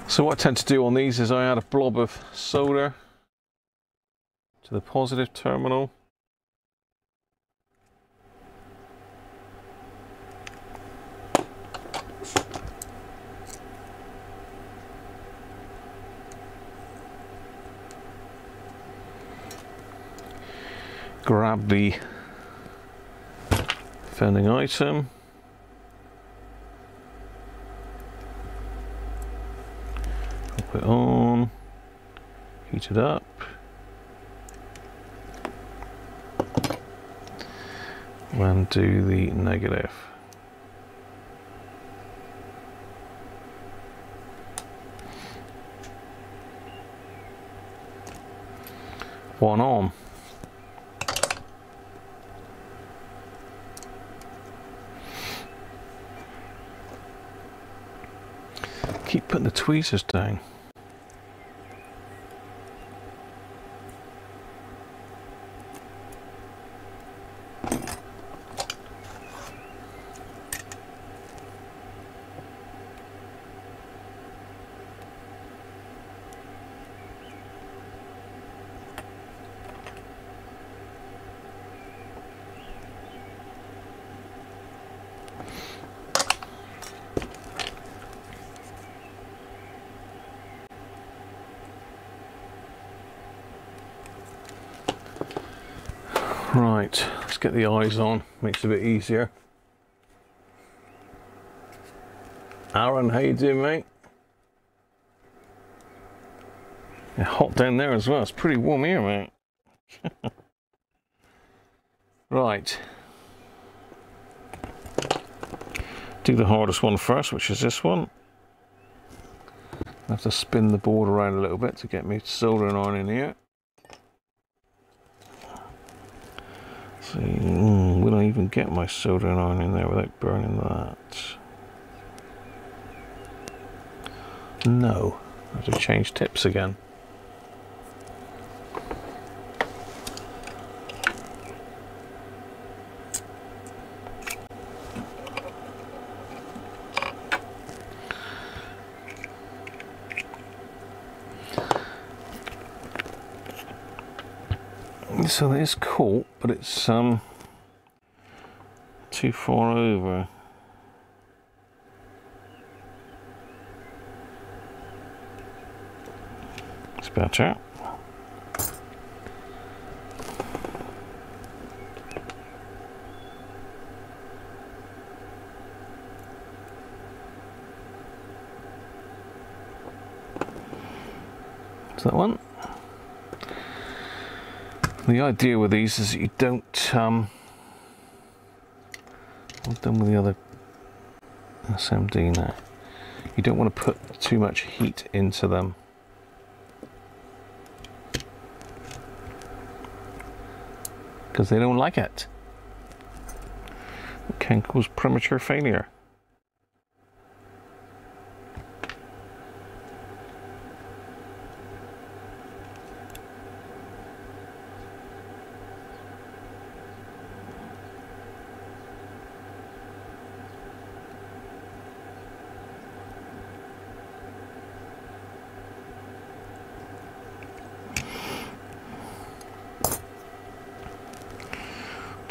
So what I tend to do on these is I add a blob of solder to the positive terminal. Grab the offending item. Put it on, heat it up, and do the negative. One on. Keep putting the tweezers down. Right, let's get the eyes on, makes it a bit easier. Aaron, how you doing, mate? Yeah, hot down there as well, it's pretty warm here, mate. Right. Do the hardest one first, which is this one. I have to spin the board around a little bit to get me soldering on in here. See, will I even get my soldering iron in there without burning that? No, I have to change tips again. So it is caught, but it's too far over. It's better. Is that one? The idea with these is that you don't, I'm done with the other SMD now. You don't want to put too much heat into them. Because they don't like it. It can cause premature failure.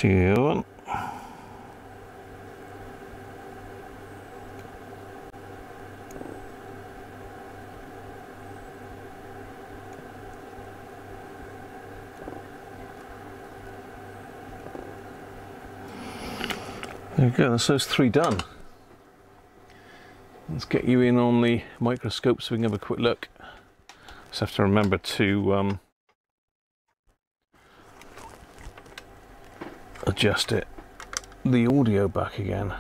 One. There we go, that's those three done. Let's get you in on the microscope so we can have a quick look. Just have to remember to adjust the audio back again.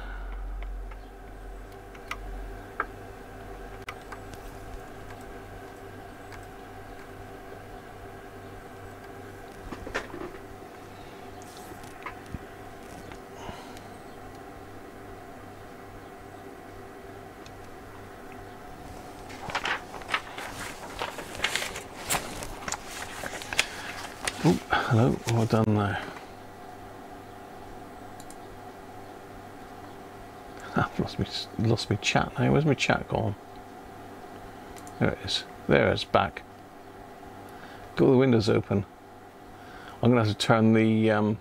Oh, hello, well done now. I've lost me chat now. Where's my chat gone? There it is. There it's back. Got the windows open. I'm gonna have to turn the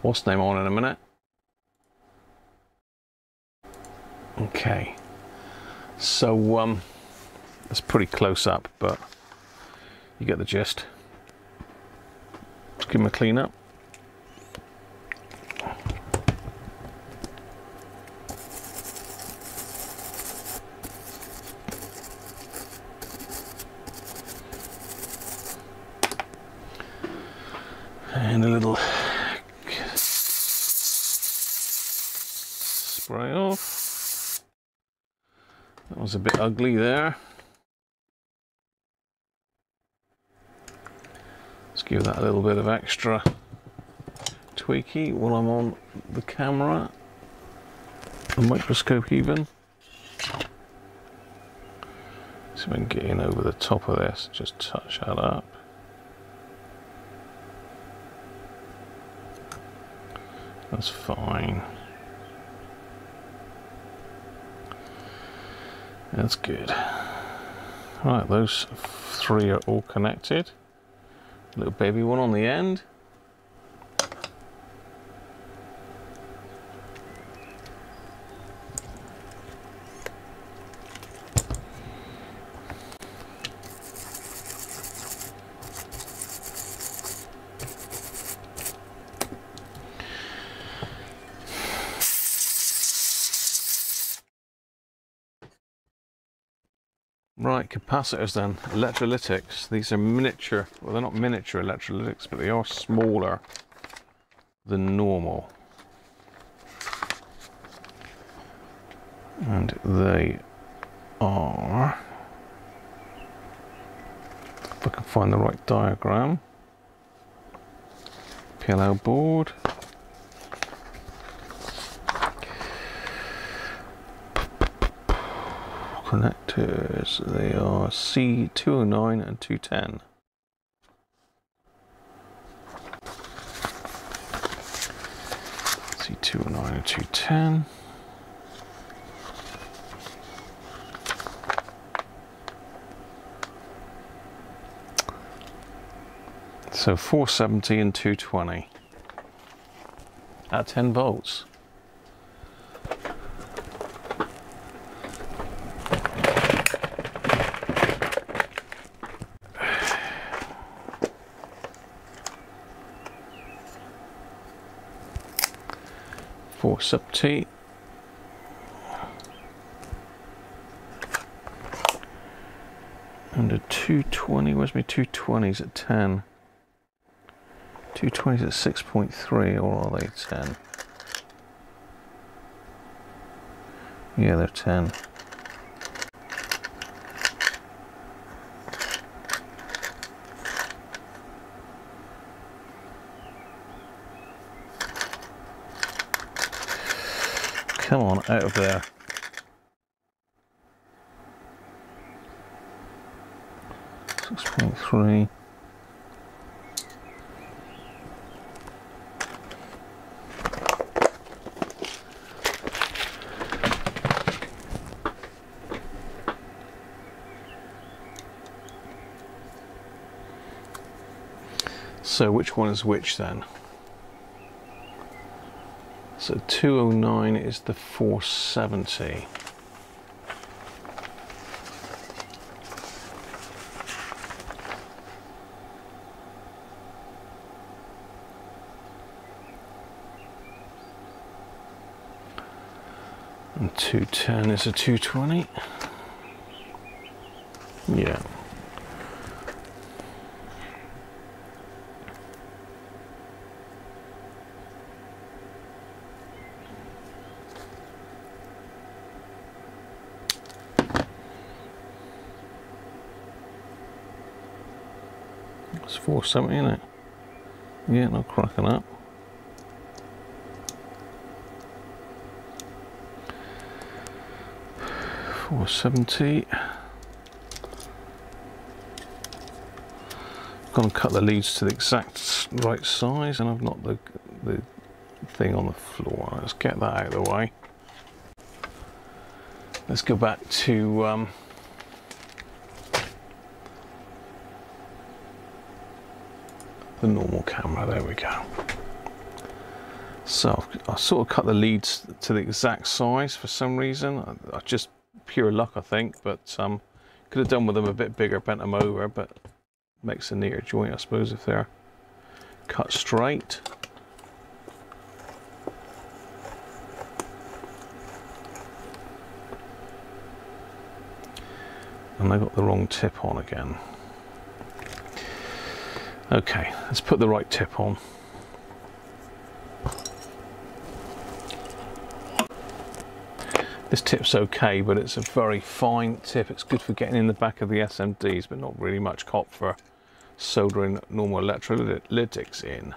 what's name on in a minute. Okay. So it's pretty close up, but you get the gist. Let's give them a clean up. And a little spray off. That was a bit ugly there. Let's give that a little bit of extra tweaky while I'm on the camera, the microscope even. So we can get in over the top of this, just touch that up. That's fine. That's good. Right, those three are all connected. Little baby one on the end. Right, capacitors then, electrolytics. These are miniature, well they're not miniature electrolytics, but they are smaller than normal. And they are, if I can find the right diagram, PLL board. Connectors, they are C209 and 210. C209 and 210. So 470 and 220 at 10 volts. Sub T and a 220. Where's my 220s at 10? 220s at 6.3, or are they 10? Yeah, they're 10. Come on, out of there. .3. So which one is which then? So 209 is the 470. And 210 is a 220. Yeah. It's 470, isn't it? Yeah, not cracking up. .470. Gonna cut the leads to the exact right size, and I've knocked the thing on the floor. Let's get that out of the way. Let's go back to the normal camera. There we go. So I sort of cut the leads to the exact size for some reason. I just pure luck, I think, but could have done with them a bit bigger, bent them over, but makes a neater joint, I suppose, if they're cut straight. And I got the wrong tip on again. Okay, let's put the right tip on. This tip's okay, but it's a very fine tip. It's good for getting in the back of the SMDs, but not really much cop for soldering normal electrolytics in.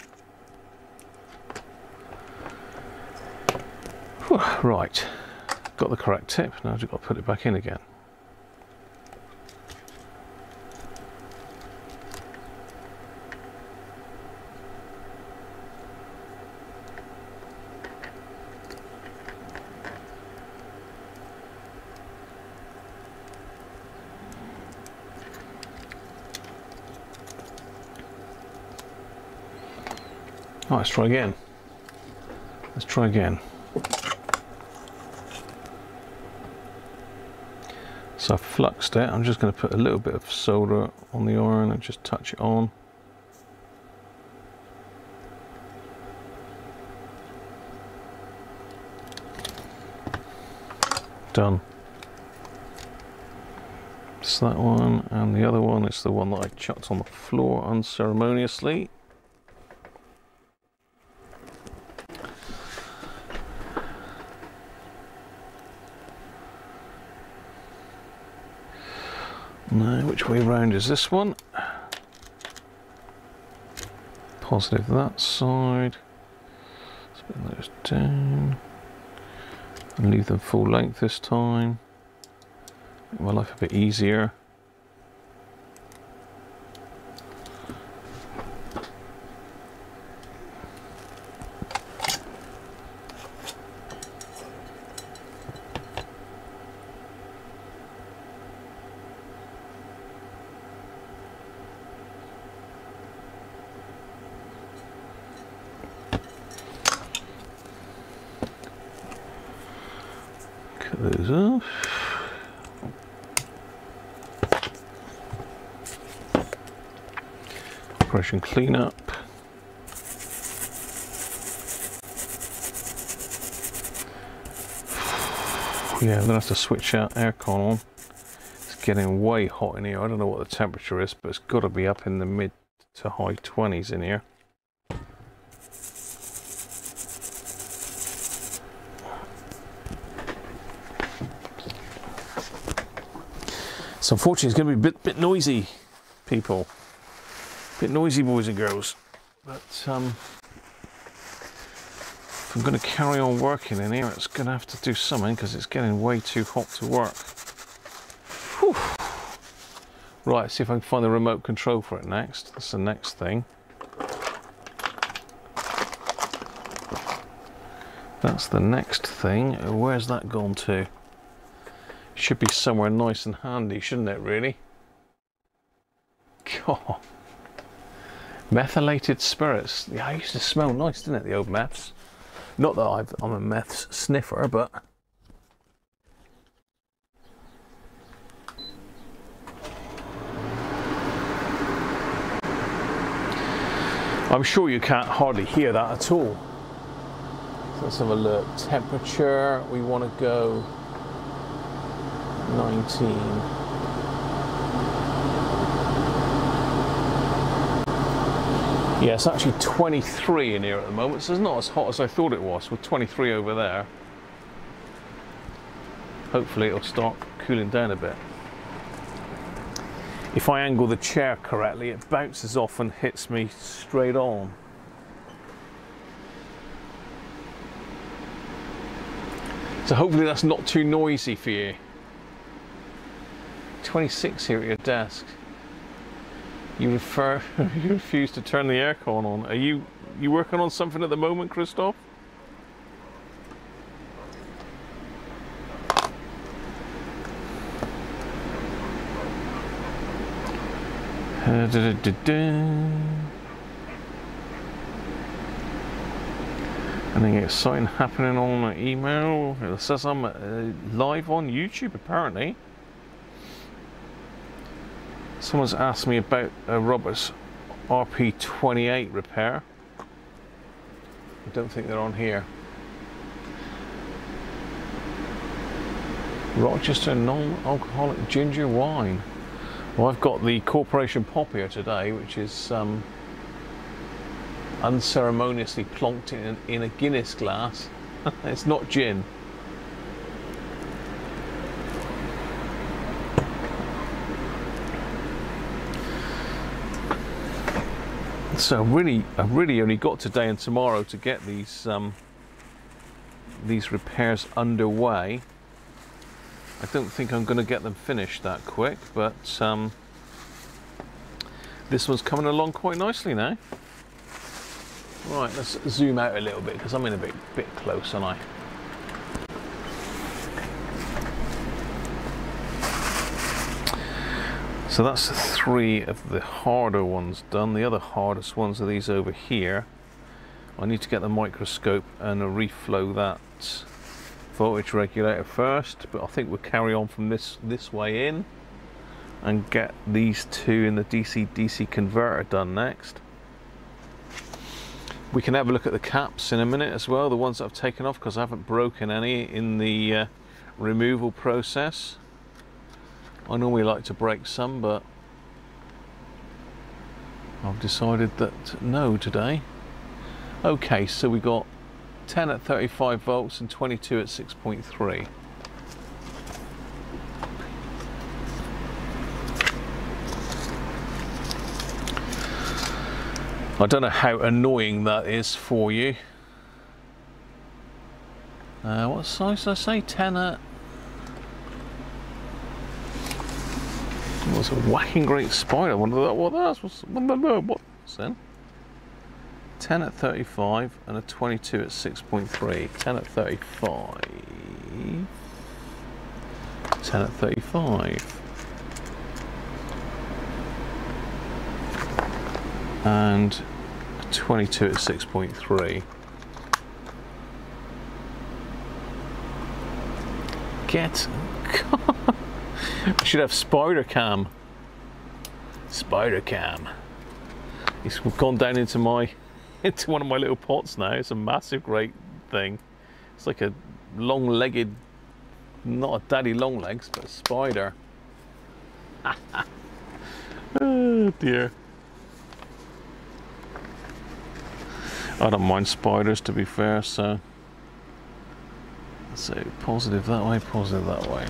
Whew, right, got the correct tip. Now I've just got to put it back in again. Oh, let's try again. Let's try again. So I've fluxed it. I'm just going to put a little bit of solder on the iron and just touch it on. Done. It's that one, and the other one is the one that I chucked on the floor unceremoniously. Now, which way round is this one? Positive that side. Let's put those down and leave them full length this time. Make my life a bit easier. those off. Operation cleanup. Yeah, I'm gonna have to switch out aircon on. It's getting way hot in here. I don't know what the temperature is, but it's got to be up in the mid to high 20s in here. So unfortunately, it's going to be a bit noisy, people. Bit noisy, boys and girls. But if I'm going to carry on working in here, it's going to have to do something because it's getting way too hot to work. Whew. Right, let's see if I can find the remote control for it next. That's the next thing. That's the next thing. Where's that gone to? Should be somewhere nice and handy, shouldn't it, really? God. Methylated spirits. Yeah, it used to smell nice, didn't it, the old meths? Not that I'm a meths sniffer, but... I'm sure you can't hardly hear that at all. So let's have a look. Temperature, we want to go 19. Yeah, it's actually 23 in here at the moment, so it's not as hot as I thought it was, with 23 over there. Hopefully it'll start cooling down a bit. If I angle the chair correctly, it bounces off and hits me straight on. So hopefully that's not too noisy for you. 26 here at your desk. You refuse to turn the aircon on. Are you working on something at the moment, Christoph? Anything exciting happening on my email? It says I'm live on YouTube apparently. Someone's asked me about Robert's RP28 repair. I don't think they're on here. Rochester non-alcoholic ginger wine. Well, I've got the Corporation Pop here today, which is unceremoniously plonked in a Guinness glass. It's not gin. So I really only got today and tomorrow to get these repairs underway. I don't think I'm going to get them finished that quick, but this one's coming along quite nicely now. Right, let's zoom out a little bit because I'm in a bit close, aren't I? So that's 3 of the harder ones done. The other hardest ones are these over here. I need to get the microscope and reflow that voltage regulator first, but I think we'll carry on from this way in and get these 2 in the DC-DC converter done next. We can have a look at the caps in a minute as well, the ones that I've taken off, because I haven't broken any in the removal process. I normally like to break some, but I've decided that no today. Okay, so we got 10 at 35 volts and 22 at 6.3. I don't know how annoying that is for you. What size did I say? 10 at... What's a whacking great spider? I wonder what that's. What's then? 10 at 35 and a 22 at 6.3. 10 at 35. 10 at 35. And 22 at 6.3. Get. I should have spider cam. Spider cam. It's gone down into one of my little pots now. It's a massive, great thing. It's like a long-legged, not a daddy long legs, but a spider. Oh dear. I don't mind spiders, to be fair, so positive that way, positive that way.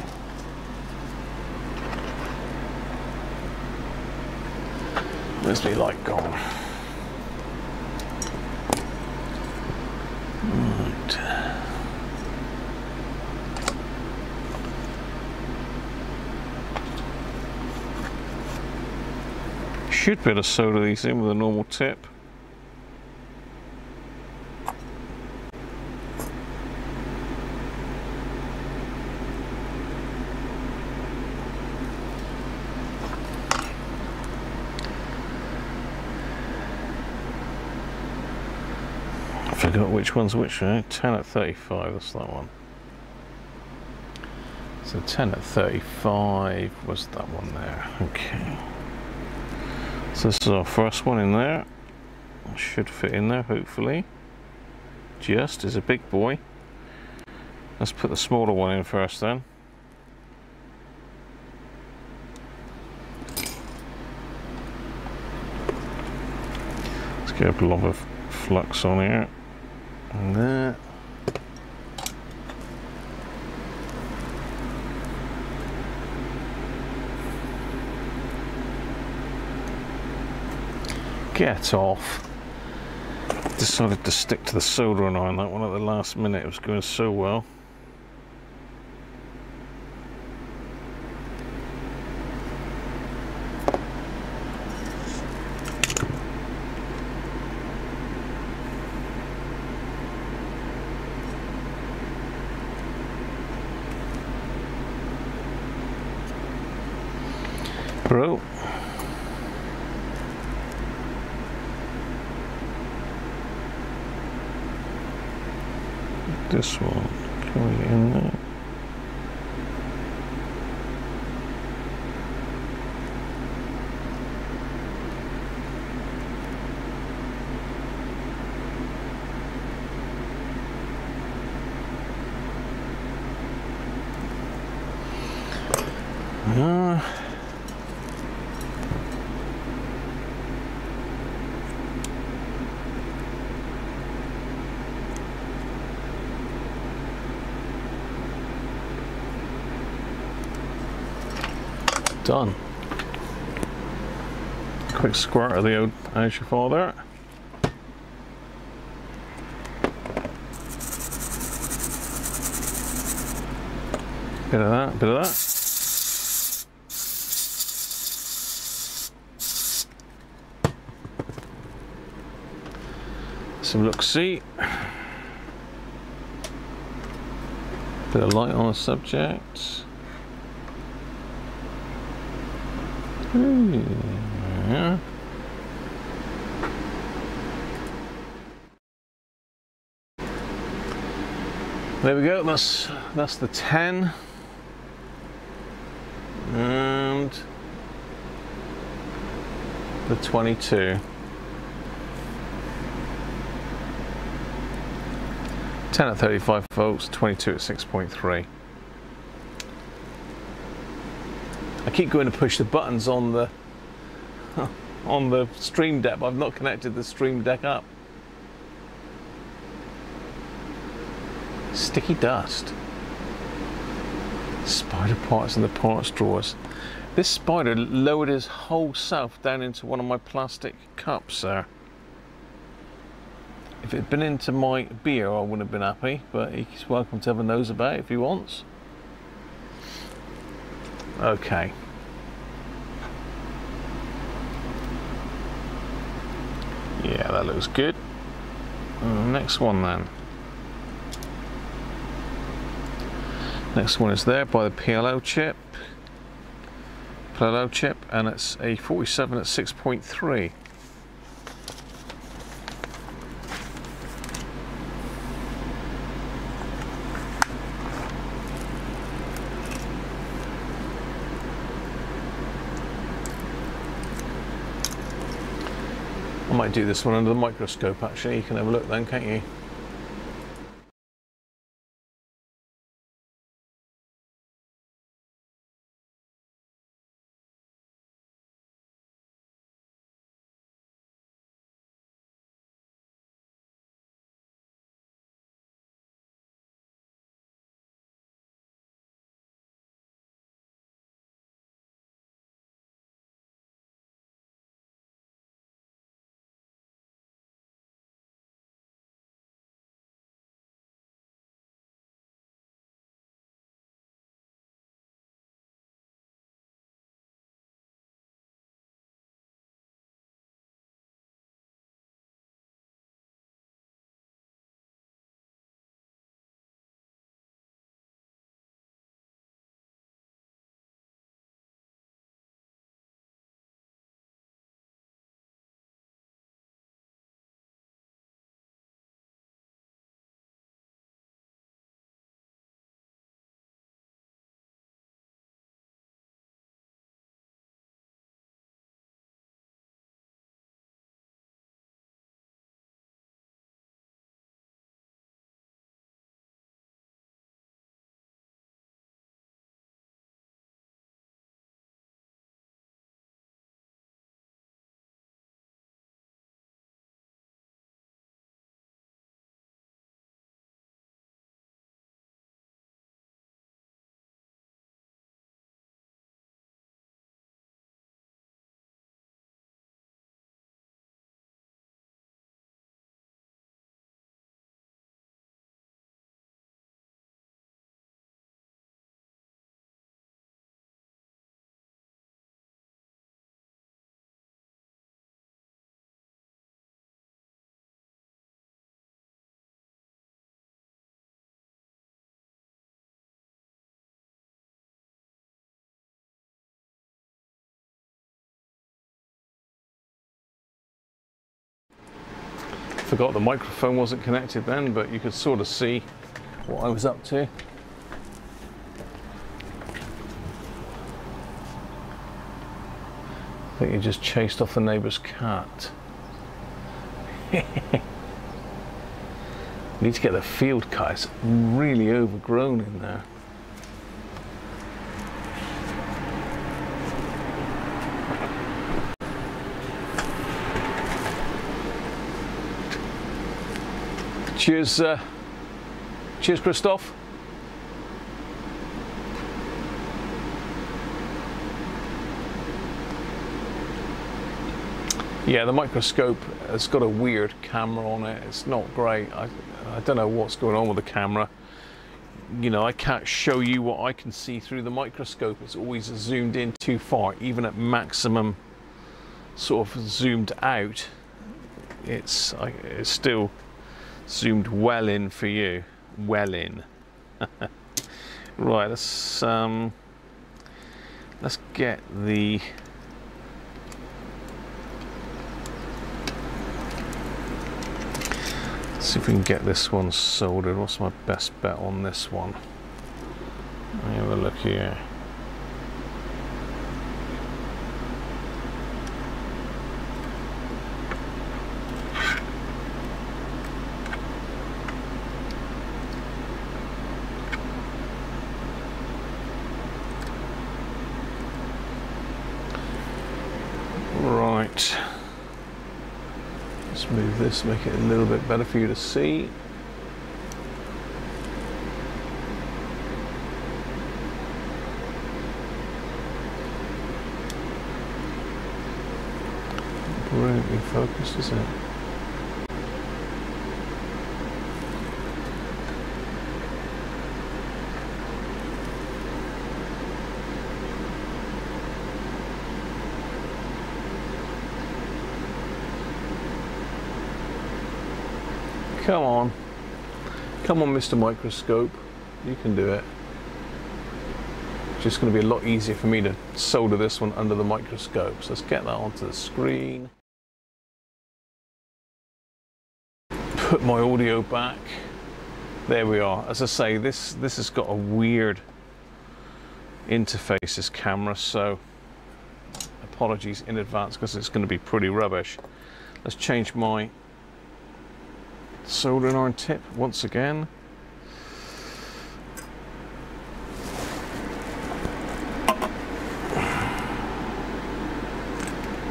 Where's my light gone? Right. Should be able to solder these in with a normal tip. I forgot which one's which, right? 10 at 35, that's that one. So 10 at 35 was that one there. Okay. So this is our first one in there. Should fit in there, hopefully. Just is a big boy. Let's put the smaller one in first then. Let's get a blob of flux on here. And there. Get off. Decided to stick to the soldering iron that one at the last minute. It was going so well. Bro. This one, can we get in there? Done. Quick squirt of the old Azure there. Bit of that, bit of that. Some look-see. Bit of light on the subject. Yeah. There we go. That's the 10 and the 22. 10 at 35 volts, 22 at 6.3. I keep going to push the buttons on the Stream Deck, but I've not connected the Stream Deck up. Sticky dust. Spider parts in the parts drawers. This spider lowered his whole self down into one of my plastic cups there. If it had been into my beer, I wouldn't have been happy, but he's welcome to have a nose about it if he wants. Okay. Yeah, that looks good. Next one then. Next one is there by the PLO chip. PLO chip, and it's a 47 at 6.3. I might do this one under the microscope actually, you can have a look then, can't you? Forgot the microphone wasn't connected then, but you could sort of see what I was up to. I think you just chased off the neighbour's cat. Need to get the field cut, it's really overgrown in there. Cheers, cheers, Christoph. Yeah, the microscope has got a weird camera on it. It's not great. I don't know what's going on with the camera. You know, I can't show you what I can see through the microscope. It's always zoomed in too far, even at maximum sort of zoomed out. It's still zoomed well in for you, well in. Right, let's get the see if we can get this one soldered. What's my best bet on this one? Let me have a look here. Right, let's move this, make it a little bit better for you to see. Brilliantly focused, isn't it? Come on. Come on, Mr. Microscope. You can do it. It's just going to be a lot easier for me to solder this one under the microscope. So let's get that onto the screen. Put my audio back. There we are. As I say, this has got a weird interface, this camera, so apologies in advance because it's going to be pretty rubbish. Let's change my soldering iron tip once again.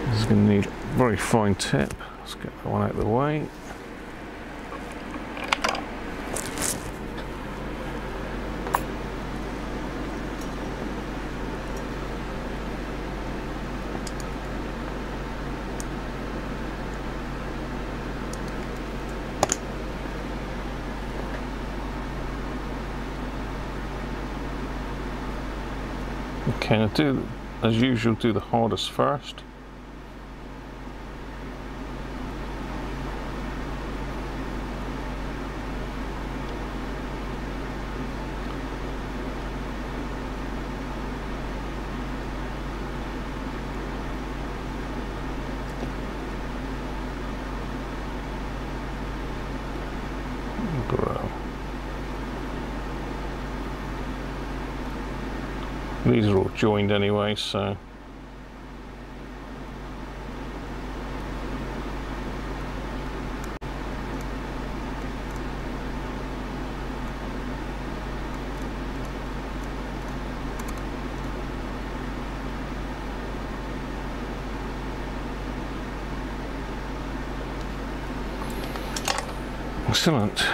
This is going to need a very fine tip. Let's get that one out of the way. Okay, now do, as usual, do the hardest first. These are all joined anyway, so excellent.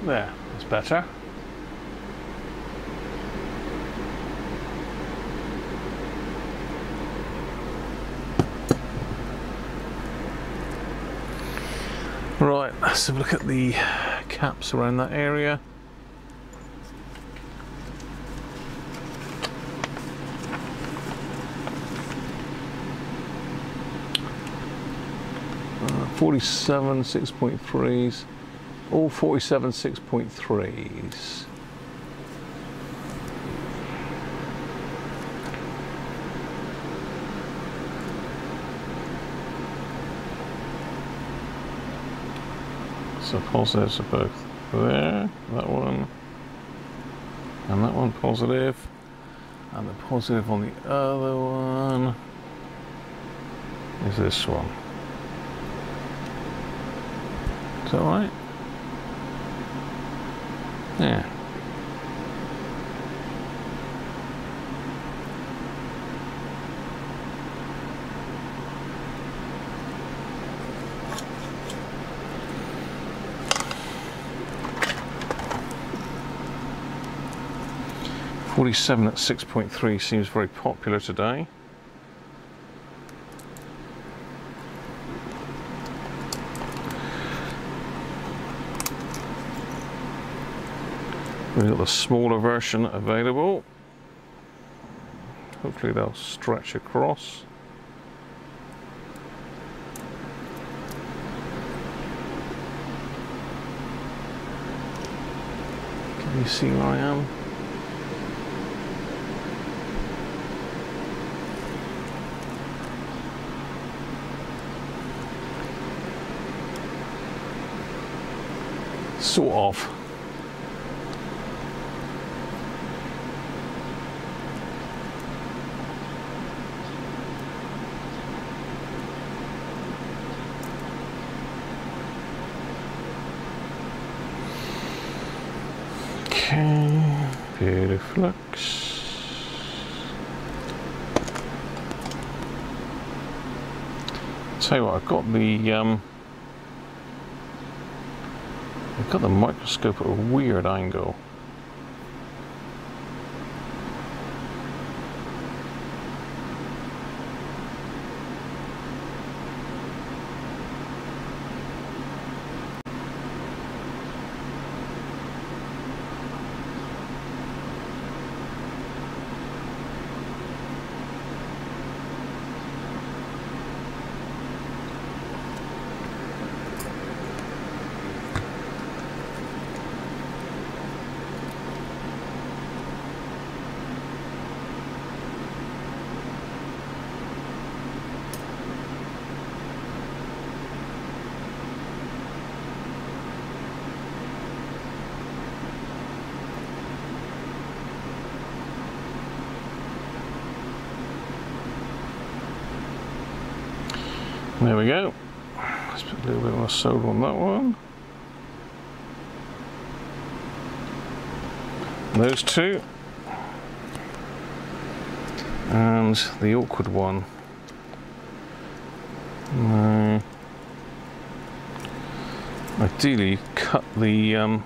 There, that's better. Right, let's have a look at the caps around that area. Uh, 47 6.3s. All 47 6.3s. So positives are both there, that one, and that one positive, and the positive on the other one is this one. Is that right? Yeah. .47 at 6.3 seems very popular today. We've got the smaller version available. Hopefully they'll stretch across. Can you see where I am? Sort of. Okay, beautiful. Tell you what, I've got the microscope at a weird angle. There we go. Let's put a little bit more solder on that one. Those two. And the awkward one. Ideally cut the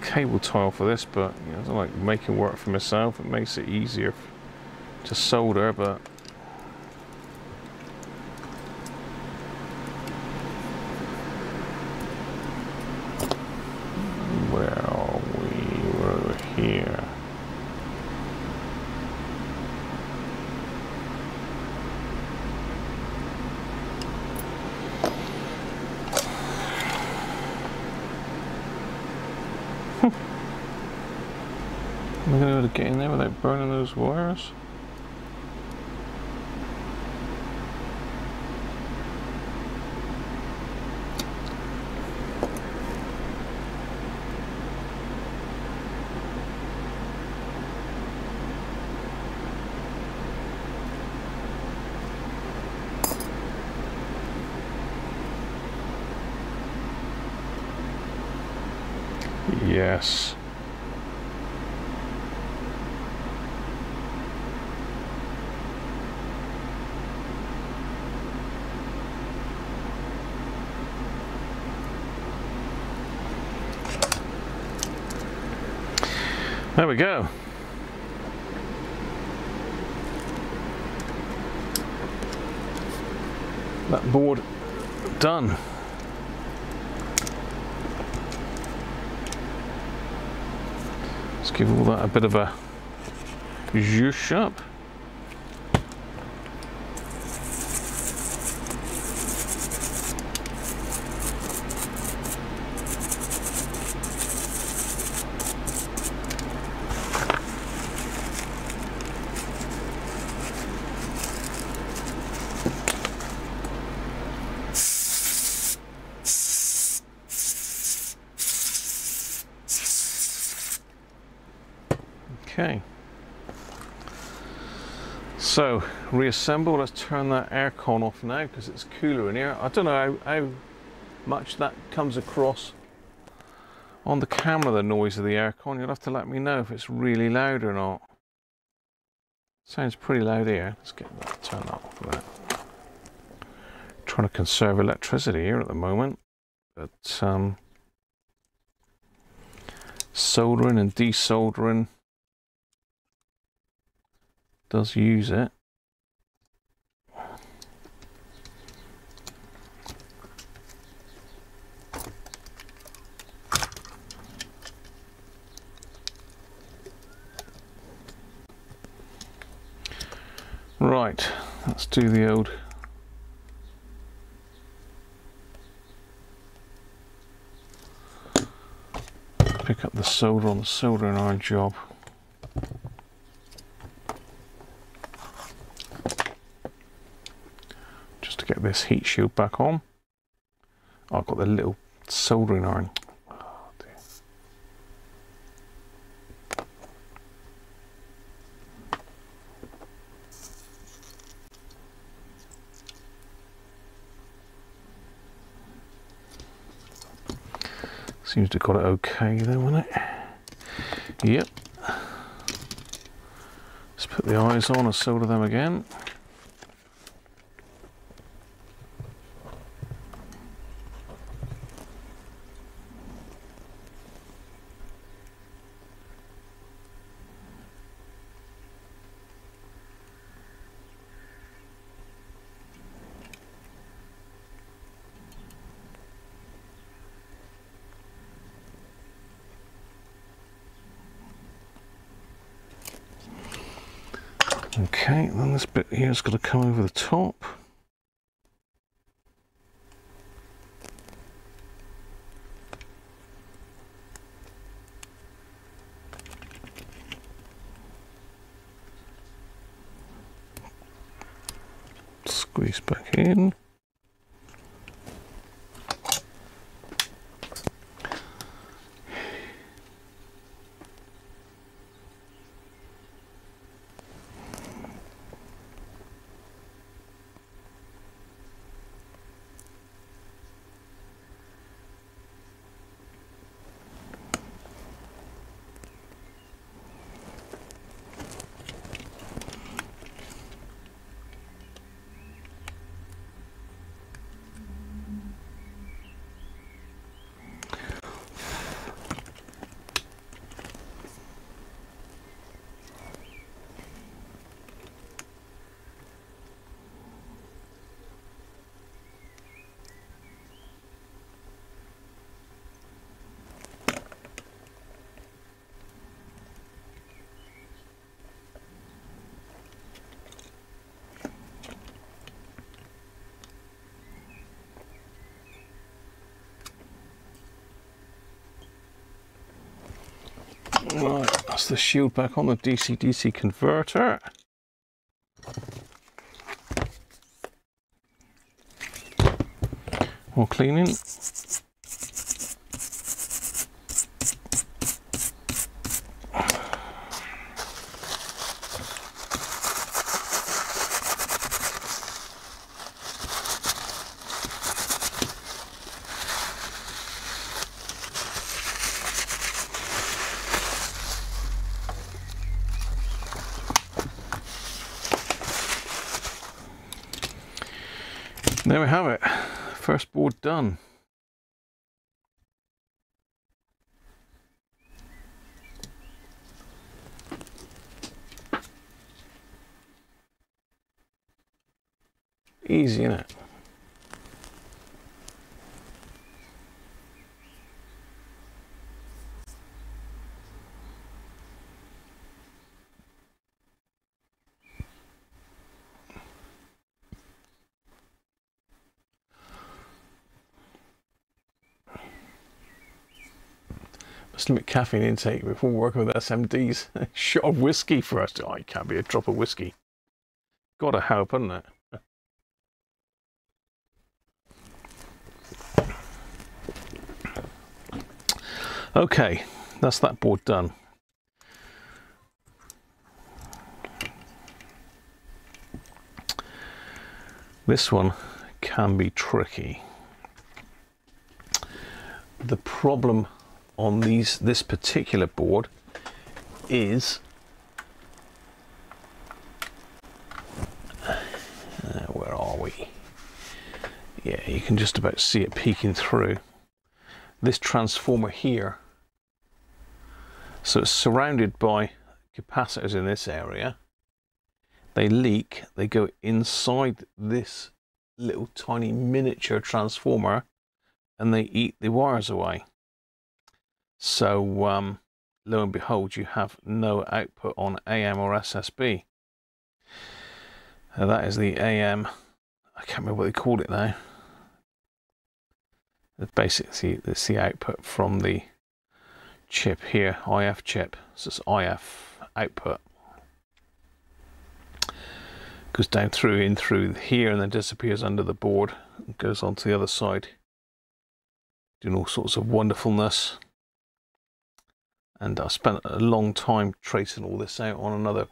cable tile for this, but you know, I don't like making work for myself. It makes it easier to solder, but where are we? We're over here. Am I going to be able to get in there without burning those wires? Yes. There we go. That board done. Let's give all that a bit of a zhoosh up. Okay, so reassemble. Let's turn that aircon off now because it's cooler in here. I don't know how much that comes across on the camera, the noise of the aircon. You'll have to let me know if it's really loud or not. Sounds pretty loud here. Let's get that, turn that off of that. Trying to conserve electricity here at the moment, but soldering and desoldering does use it. Right, let's do the old pick up the solder on the soldering iron job. Get this heat shield back on. Oh, I've got the little soldering iron. Oh, dear. Seems to have got it okay though, hasn't it? Yep. Let's put the eyes on and solder them again. Okay, then this bit here is going to come over the top. Squeeze back in. That's the shield back on the DC-DC converter. More cleaning. There we have it, first board done. Easy, isn't it? Must limit caffeine intake before working with SMDs. Shot of whiskey first. Oh, it can't be a drop of whiskey. Gotta help, hasn't it? Okay, that's that board done. This one can be tricky. The problem on this particular board is where are we? Yeah, you can just about see it peeking through. This transformer here, so it's surrounded by capacitors in this area. They leak, they go inside this little tiny miniature transformer and they eat the wires away. So lo and behold, you have no output on AM or SSB. That is the AM, I can't remember what they called it now. Basically, it's the output from the chip here, IF chip. So it's IF output. Goes down through, in through here, and then disappears under the board and goes on to the other side, doing all sorts of wonderfulness. And I spent a long time tracing all this out on another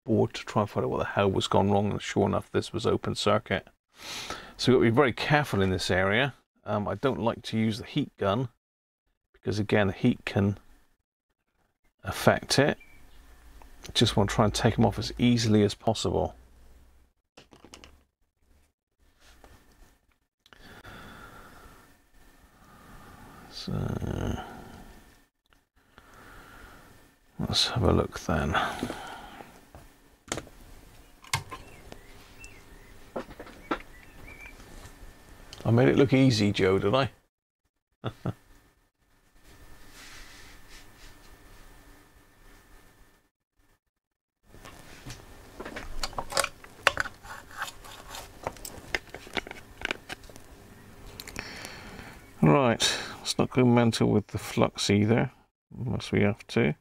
board to try and find out what the hell was gone wrong, and sure enough, this was open circuit. So we've got to be very careful in this area. I don't like to use the heat gun because, again, the heat can affect it. I just want to try and take them off as easily as possible. So let's have a look then. I made it look easy, Joe, did I? Right, let's not go mental with the flux either, unless we have to.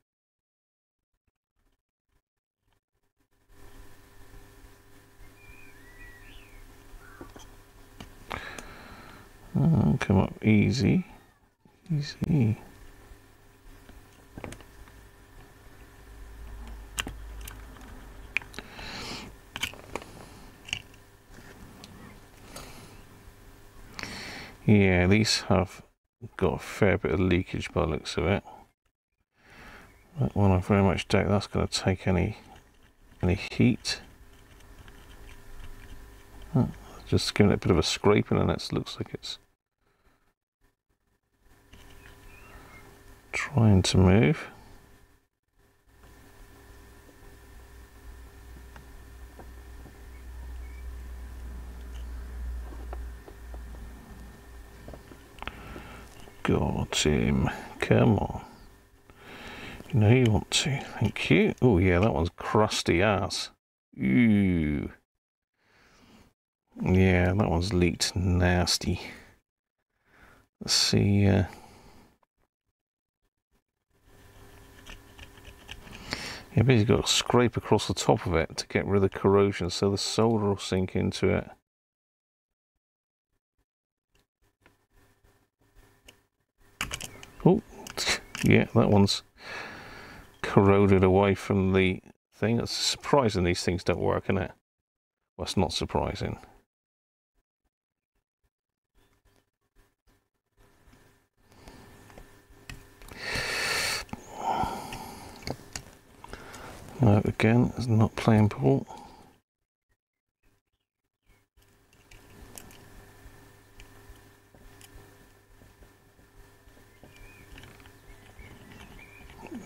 Come up easy, easy. Yeah, these have got a fair bit of leakage by the looks of it. That one I very much doubt that's going to take any heat. Oh, just giving it a bit of a scraping, and it looks like it's trying to move. Got him. Come on. You know you want to. Thank you. Oh yeah, that one's crusty ass. Ooh. Yeah, that one's leaked nasty. Let's see. Yeah, but you've got to scrape across the top of it to get rid of the corrosion so the solder will sink into it. Oh, yeah, that one's corroded away from the thing. It's surprising these things don't work, isn't it? Well, it's not surprising. No, again, it's not playing ball.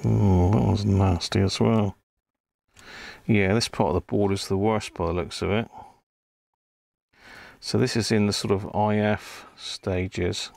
Oh, that one's nasty as well. Yeah, this part of the board is the worst by the looks of it. So this is in the sort of IF stages.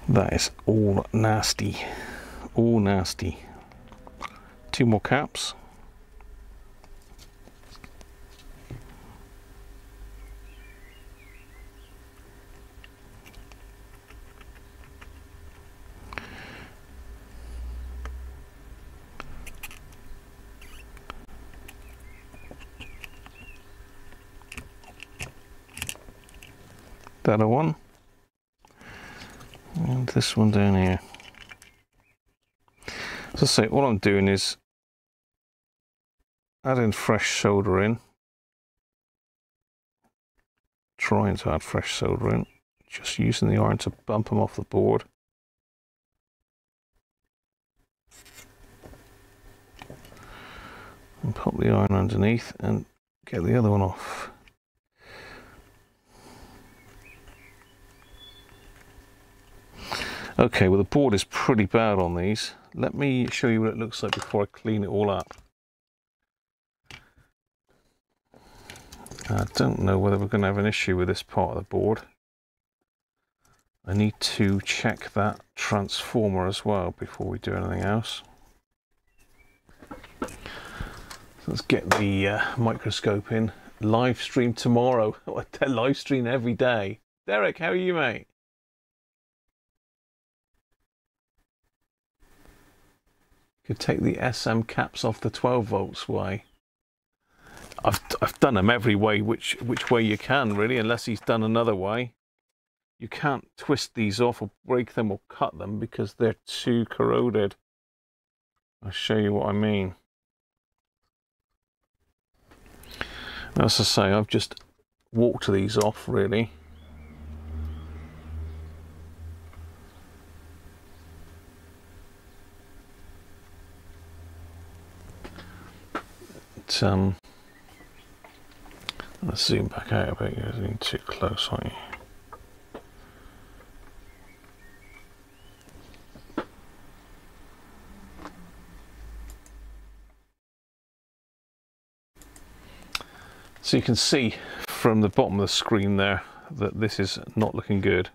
That is all nasty, all nasty. 2 more caps. That a one. And this one down here. So I say, what I'm doing is adding fresh solder in. Trying to add fresh solder in. Just using the iron to bump them off the board. And pop the iron underneath and get the other one off. Okay, well the board is pretty bad on these. Let me show you what it looks like before I clean it all up. I don't know whether we're going to have an issue with this part of the board. I need to check that transformer as well before we do anything else. So let's get the microscope in. Live stream tomorrow. I live stream every day. Derek, how are you, mate? Could take the SM caps off the 12 volts way. I've done them every way, which way you can really, unless he's done another way. You can't twist these off or break them or cut them because they're too corroded. I'll show you what I mean. As I say, I've just walked these off really. Let's zoom back out a bit. You're zooming too close, aren't you? So you can see from the bottom of the screen there that this is not looking good.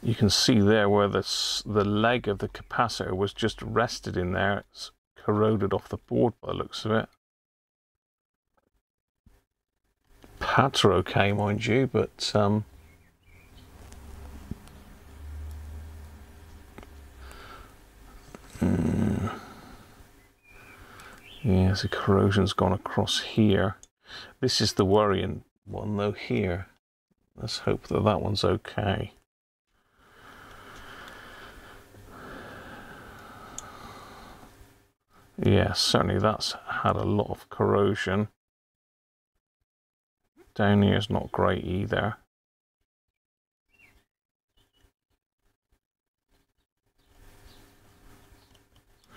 You can see there where the leg of the capacitor was just rested in there. It's corroded off the board by the looks of it. Pads are okay, mind you, but yeah, the corrosion's gone across here. This is the worrying one though here. Let's hope that that one's okay. Yeah, certainly that's had a lot of corrosion. Down here is not great either.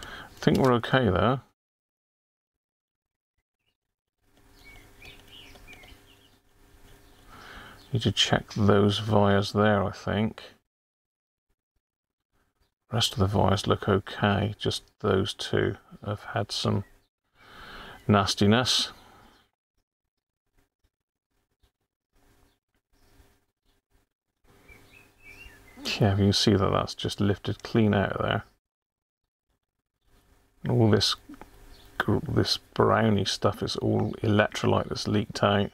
I think we're okay though. Need to check those wires there, I think. The rest of the wires look okay, just those two have had some nastiness. Yeah, you can see that that's just lifted clean out of there. All this browny stuff is all electrolyte that's leaked out.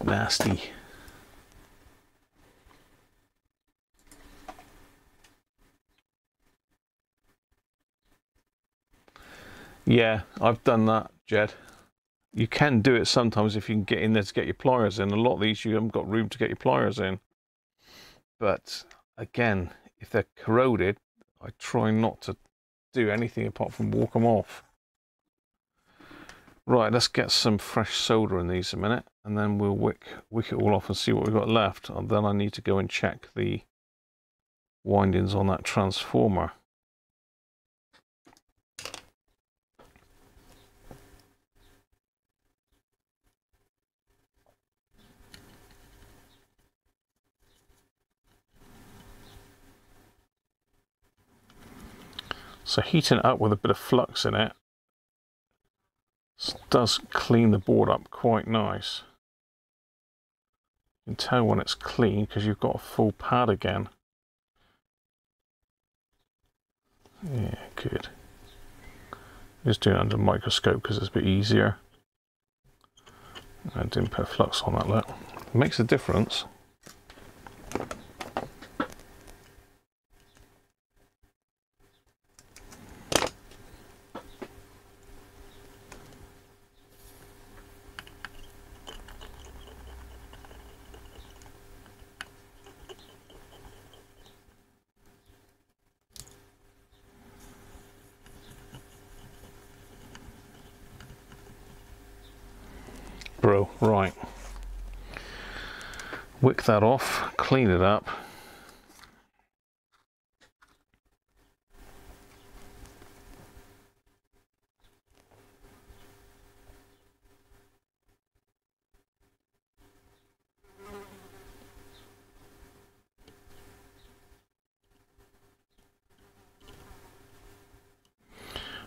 Nasty. Yeah, I've done that, Jed. You can do it sometimes if you can get in there to get your pliers in. A lot of these you haven't got room to get your pliers in. But again, if they're corroded, I try not to do anything apart from walk them off. Right, let's get some fresh solder in these a minute, and then we'll wick it all off and see what we've got left. And then I need to go and check the windings on that transformer. So heating it up with a bit of flux in it does clean the board up quite nice. You can tell when it's clean because you've got a full pad again. Yeah, good. Just doing it under a microscope because it's a bit easier. I didn't put flux on that, look. It makes a difference. Bro, right. Wick that off, clean it up.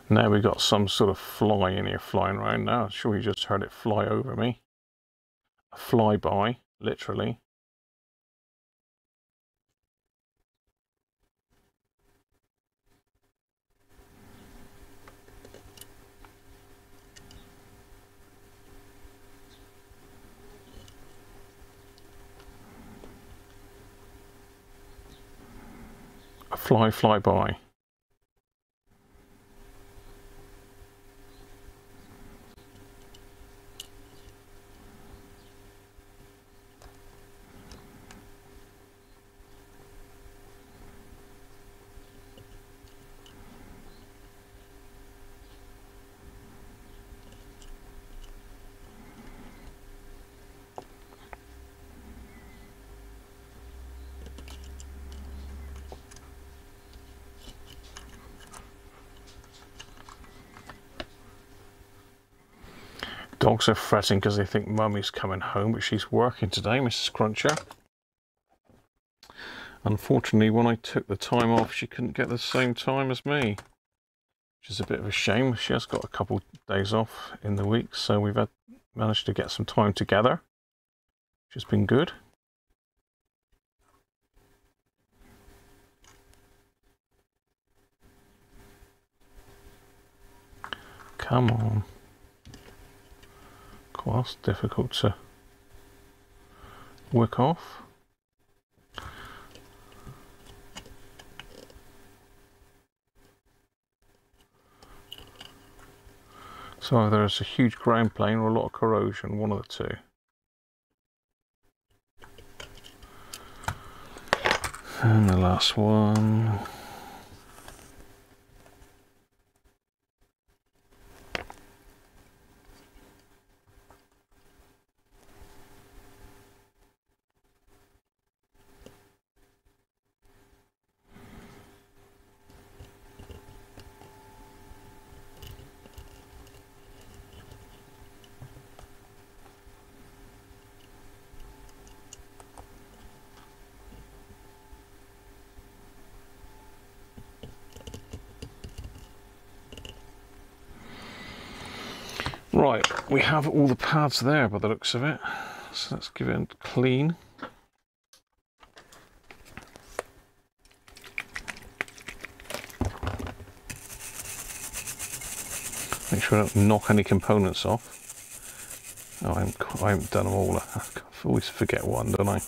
Now we got some sort of fly in here flying around now. I'm sure you just heard it fly over me. A flyby, literally. A flyby. Dogs are fretting because they think Mummy's coming home, but she's working today, Mrs. Cruncher. Unfortunately, when I took the time off, she couldn't get the same time as me, which is a bit of a shame. She has got a couple days off in the week, so we've managed to get some time together, which has been good. Come on. Well, that's difficult to wick off. So either it's a huge ground plane or a lot of corrosion, one of the two. And the last one. Right, we have all the pads there by the looks of it, so let's give it a clean. Make sure I don't knock any components off. Oh, I haven't done them all. I always forget one, don't I?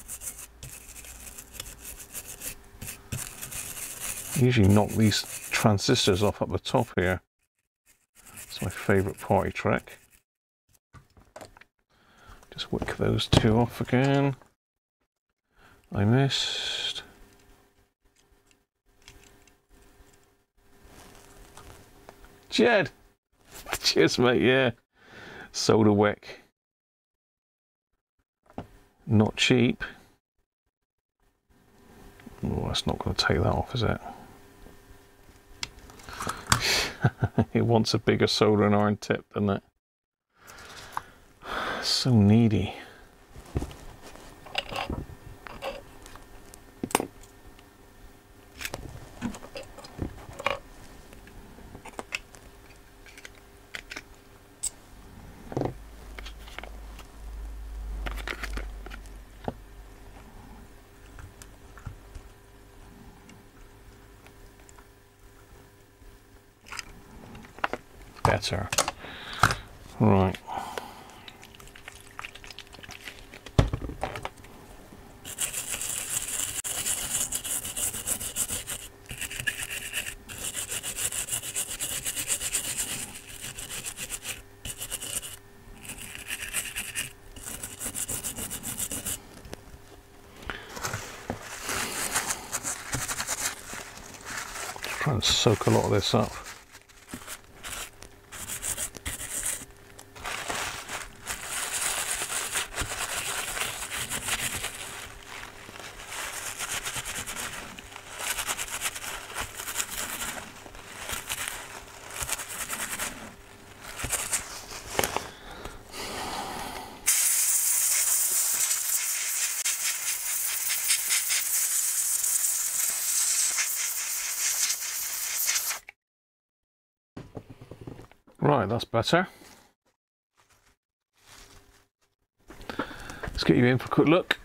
I usually knock these transistors off up the top here. It's my favourite party trick. Just wick those two off again. I missed. Jed! Cheers, mate, yeah. Solder wick. Not cheap. Oh, that's not going to take that off, is it? It wants a bigger soldering iron tip, doesn't it? So needy. Better. Right. Try and soak a lot of this up. Right, that's better. Let's get you in for a quick look.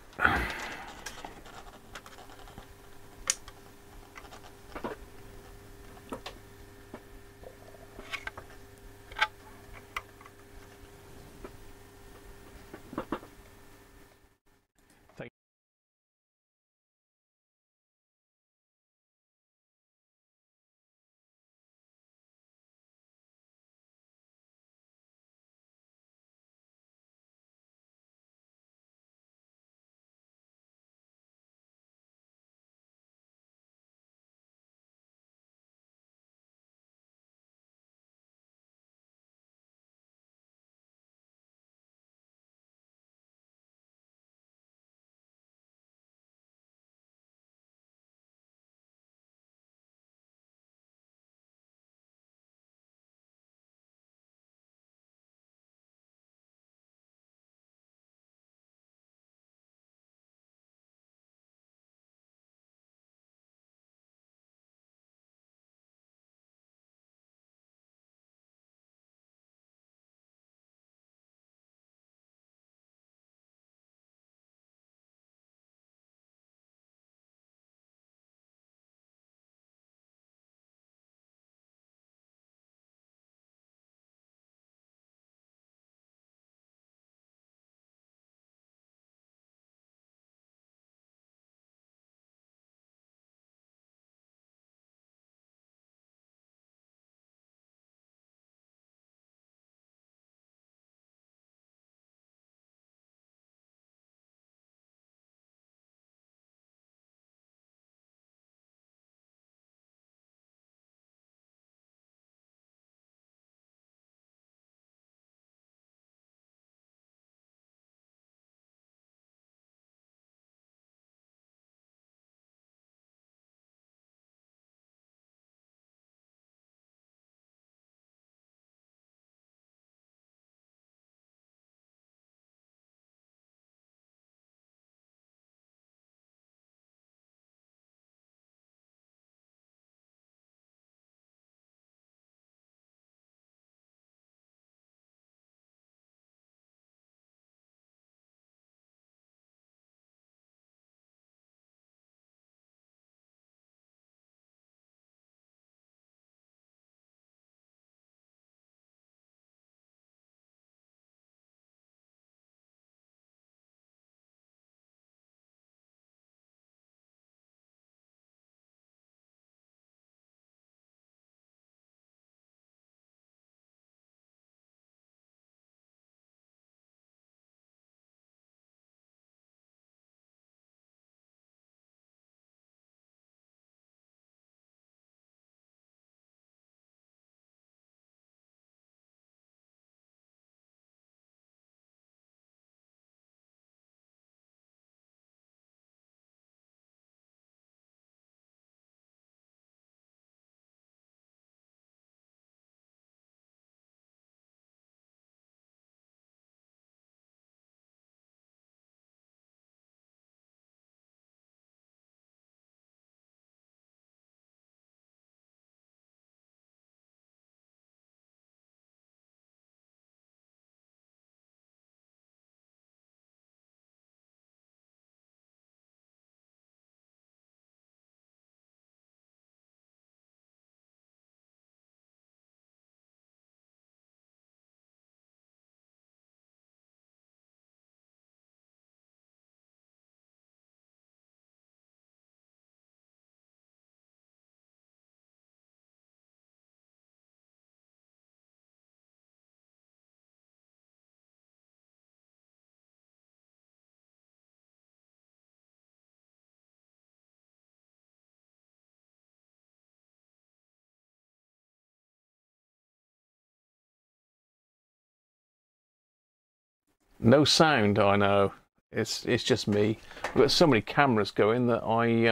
No sound, I know. It's just me. I've got so many cameras going that I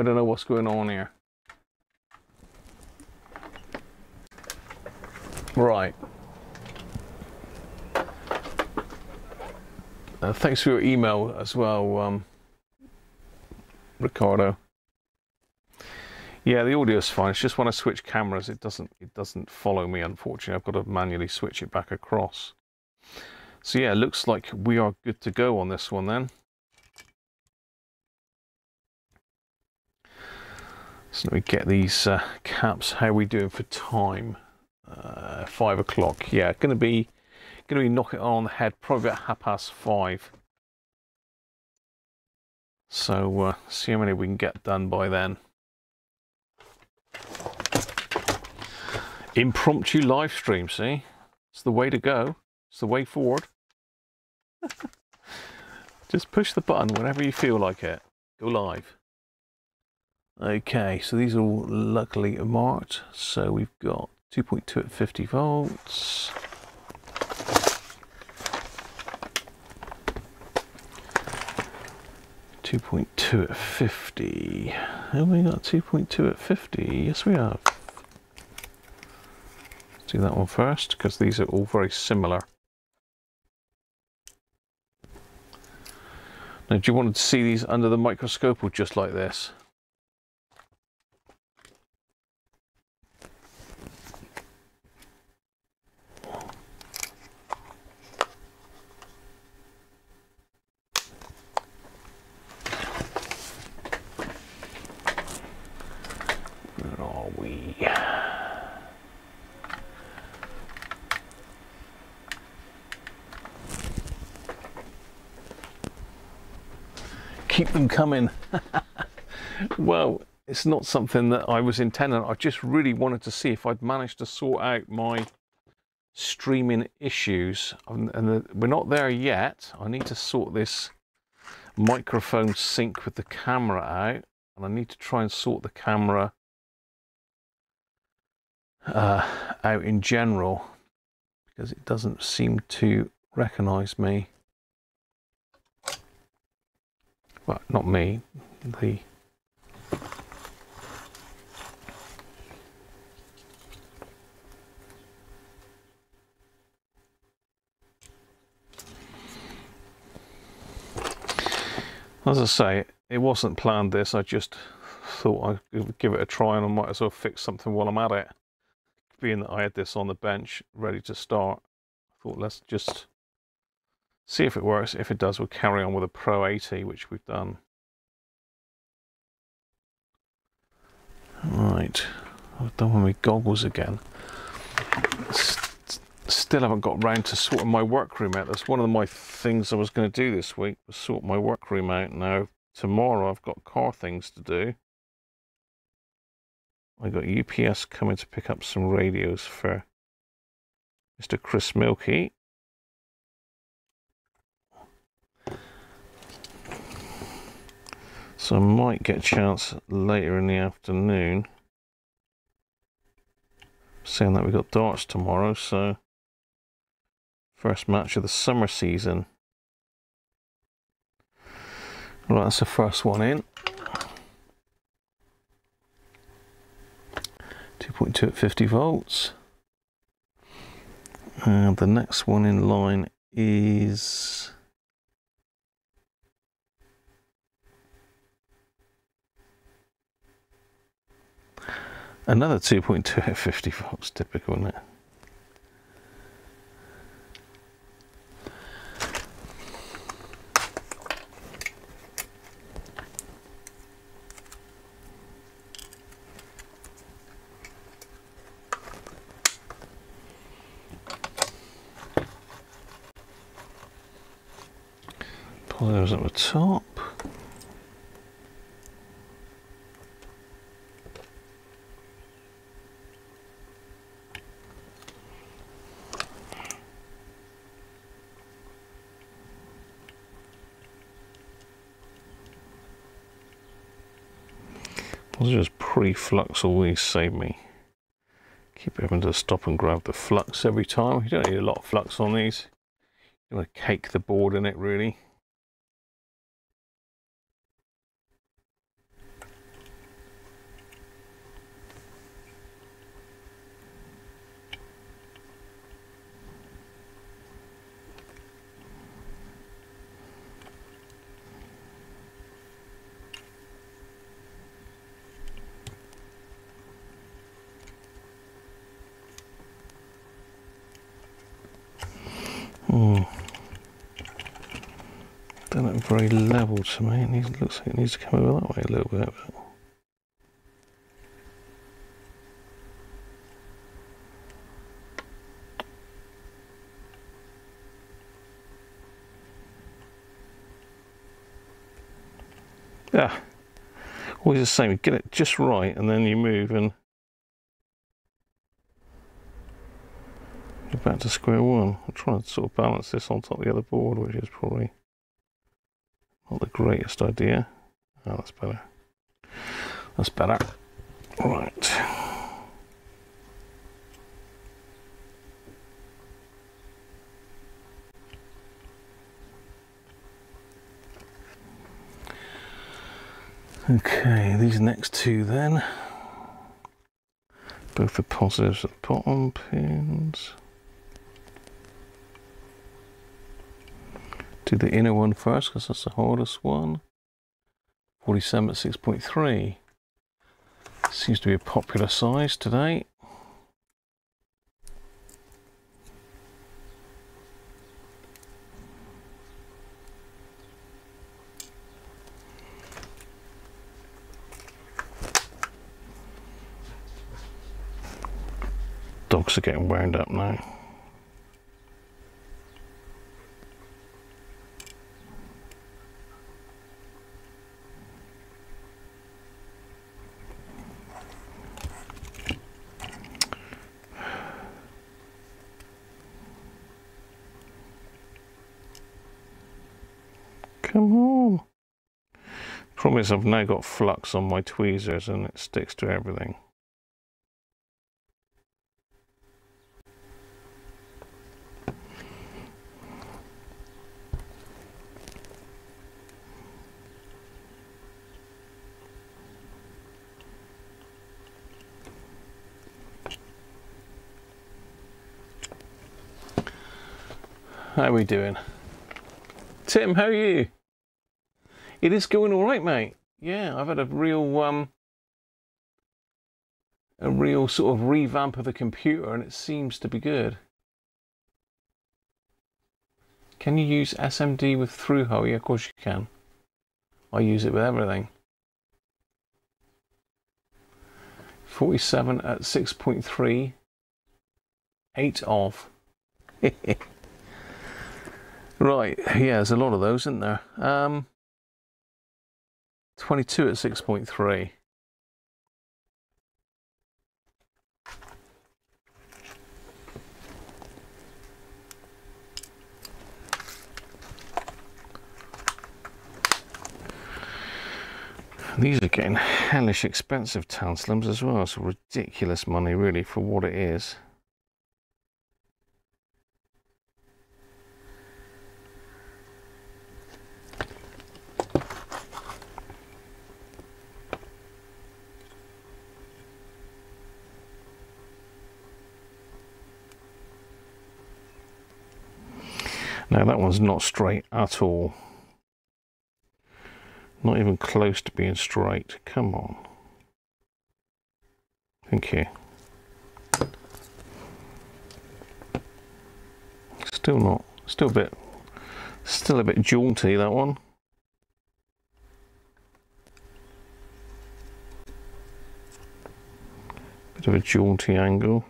don't know what's going on here. Right. Thanks for your email as well, Ricardo. Yeah, the audio is fine. It's just when I switch cameras, it doesn't follow me. Unfortunately, I've got to manually switch it back across. So yeah, it looks like we are good to go on this one then. So let me get these caps. How are we doing for time? 5 o'clock. Yeah, gonna be knocking on the head probably about 5:30. So see how many we can get done by then. Impromptu live stream, see? It's the way to go. It's the way forward. Just push the button whenever you feel like it. Go live. Okay, so these are all luckily marked. So we've got 2.2 at 50 volts. .2 at 50. Have we got 2.2 at 50? Yes, we have. Let's do that one first, because these are all very similar. Now, do you want to see these under the microscope or just like this? Where are we? Keep them coming. Well, it's not something that I was intending. I just really wanted to see if I'd managed to sort out my streaming issues, and we're not there yet. I need to sort this microphone sync with the camera out, and I need to try and sort the camera out in general, because it doesn't seem to recognize me. Well, not me, the... As I say, it wasn't planned this, I just thought I'd give it a try and I might as well fix something while I'm at it. Being that I had this on the bench ready to start, I thought let's just see if it works. If it does, we'll carry on with a Pro80, which we've done. Right, I've done with my goggles again. Still haven't got round to sorting my workroom out. That's one of my things I was going to do this week, was sort my workroom out. Now, tomorrow I've got car things to do. I got UPS coming to pick up some radios for Mr. Chris Milkey. So I might get a chance later in the afternoon. Saying that we've got darts tomorrow, so first match of the summer season. Right, that's the first one in. 2.2 at 50 volts. And the next one in line is another 2.2 at 50 volts, typical, isn't it? Pull those at the top. Those are just pre-flux, always save me. Keep having to stop and grab the flux every time. You don't need a lot of flux on these. You want to cake the board in it, really. Don't look very level to me. It looks like it needs to come over that way a little bit. Yeah, always the same. Get it just right, and then you move, and you're back to square one. I'm trying to sort of balance this on top of the other board, which is probably not the greatest idea. Oh, that's better. That's better. Right. Okay, these next two then. Both the positives at the bottom pins. Do the inner one first because that's the hardest one. 47 at 6.3. Seems to be a popular size today. Dogs are getting wound up now. Come on. Problem is I've now got flux on my tweezers and it sticks to everything. How are we doing? Tim, how are you? It is going all right, mate. Yeah, I've had a real sort of revamp of the computer, and it seems to be good. Can you use SMD with through hole? Yeah, of course you can. I use it with everything. 47 at 6.3. 8 of. Right, yeah, there's a lot of those, isn't there? 22 at 6.3. These are getting hellish expensive tantalums as well. It's ridiculous money, really, for what it is. Now that one's not straight at all. Not even close to being straight. Come on. Thank you. Still not. Still a bit jaunty, that one. Bit of a jaunty angle.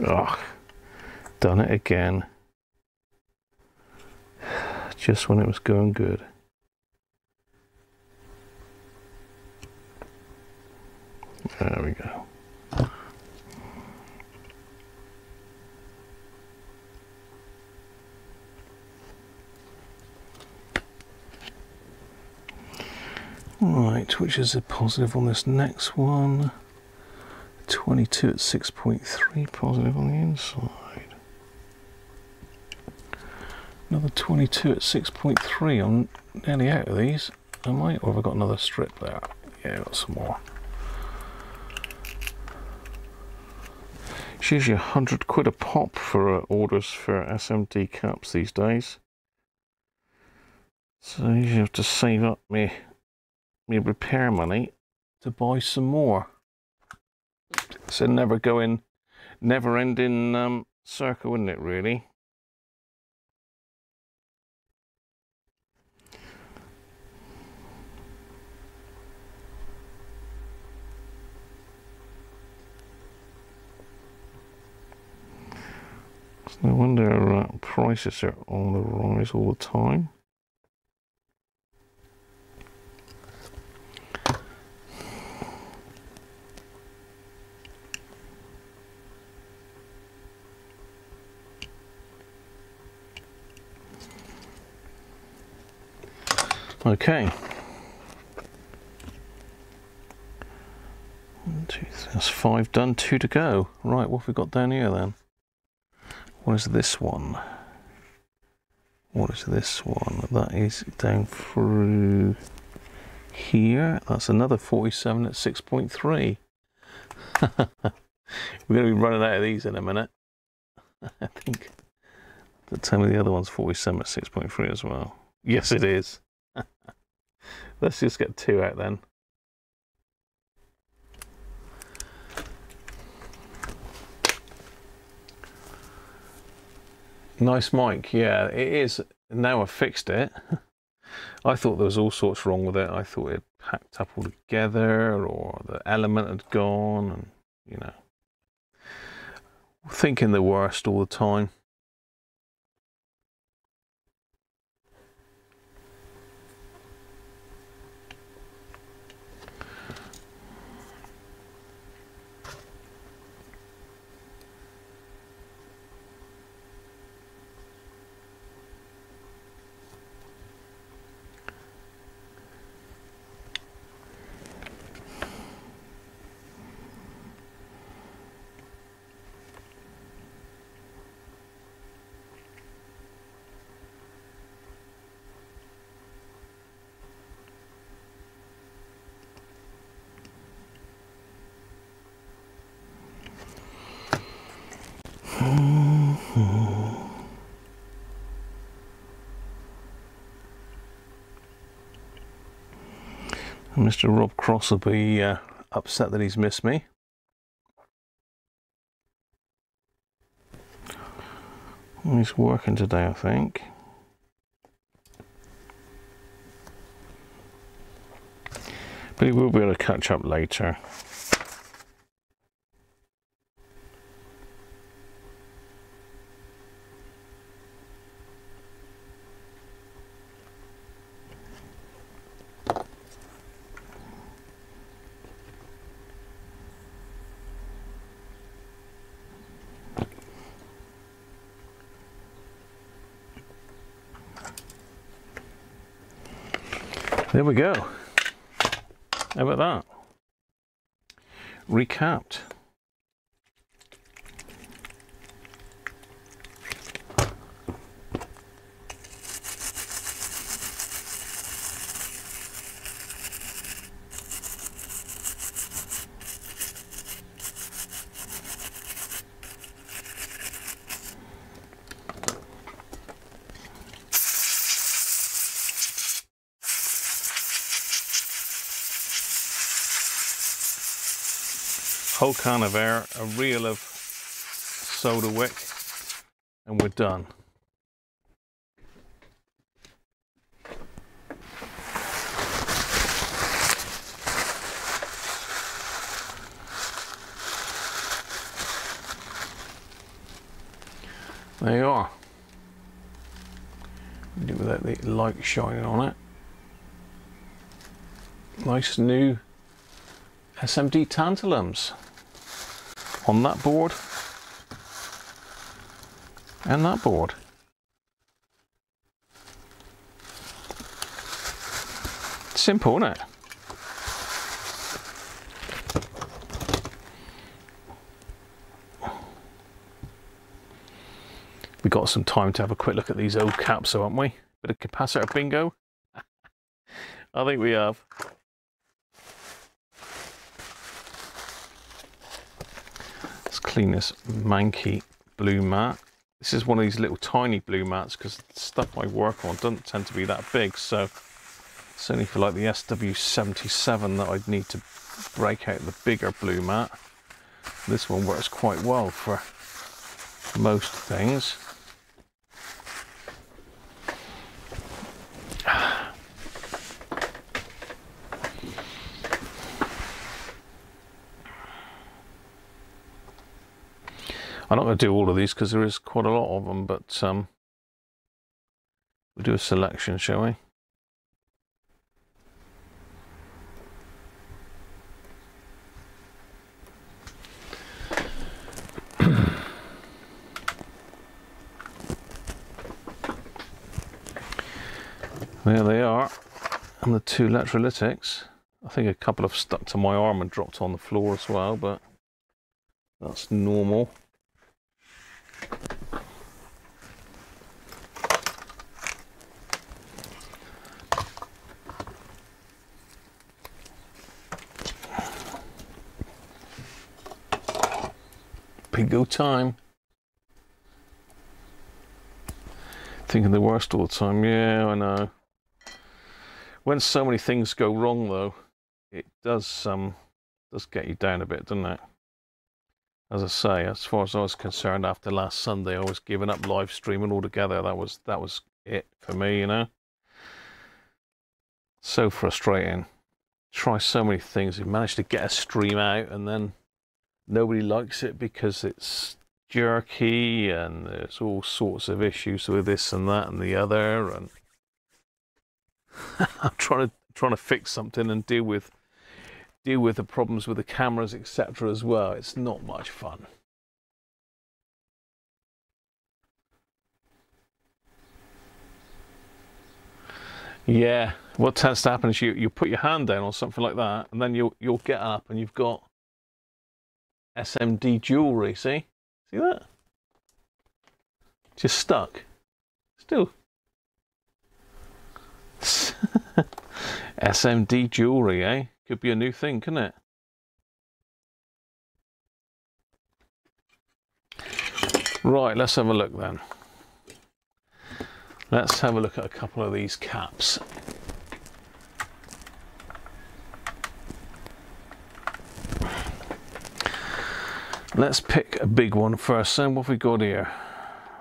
Ugh, done it again. Just when it was going good. There we go. Right, which is a positive on this next one? 22 at 6.3 positive on the inside. Another 22 at 6.3. I'm nearly out of these, am I? Or have I got another strip there? Yeah, I've got some more. It's usually £100 a pop for orders for SMD caps these days. So I usually have to save up my repair money to buy some more. It's a never ending circle, isn't it, really? It's no wonder prices are on the rise all the time. Okay. 1, 2, 3, that's 5 done, 2 to go. Right, what have we got down here then? What is this one? What is this one? That is down through here. That's another 47 at 6.3. We're going to be running out of these in a minute. I think. Tell me the other one's 47 at 6.3 as well. Yes, it is. Let's just get 2 out then. Nice mic, yeah, it is. Now I've fixed it. I thought there was all sorts wrong with it. I thought it packed up all together, or the element had gone, and you know, thinking the worst all the time. Mr. Rob Cross will be upset that he's missed me. He's working today, I think. But he will be able to catch up later. There we go. How about that? Recapped. Whole can of air, a reel of soda wick, and we're done. There you are. Do without the light shining on it. Nice new SMD tantalums on that board and that board. Simple, isn't it? We got some time to have a quick look at these old caps, haven't we? Bit of capacitor bingo. I think we have. Let's clean this manky blue mat. This is one of these little tiny blue mats because the stuff I work on doesn't tend to be that big, so it's only for like the SW77 that I'd need to break out the bigger blue mat. This one works quite well for most things. I'm not going to do all of these because there is quite a lot of them, but we'll do a selection, shall we? There they are, and the two electrolytics. I think a couple have stuck to my arm and dropped on the floor as well, but that's normal. Bingo time. Thinking the worst all the time. Yeah, I know. When so many things go wrong, though, it does get you down a bit, doesn't it? As I say, as far as I was concerned, after last Sunday, I was giving up live streaming altogether. That was it for me, you know. So frustrating. Try so many things. You manage to get a stream out, and then nobody likes it because it's jerky, and there's all sorts of issues with this and that and the other. And I'm trying to fix something and deal with the problems with the cameras, etc. as well. It's not much fun. Yeah, what tends to happen is you put your hand down on something like that, and then you'll get up and you've got SMD jewelry. See that? Just stuck. Still. SMD jewelry, eh? Could be a new thing, couldn't it? Right, let's have a look then. Let's have a look at a couple of these caps. Let's pick a big one first. Then what have we got here?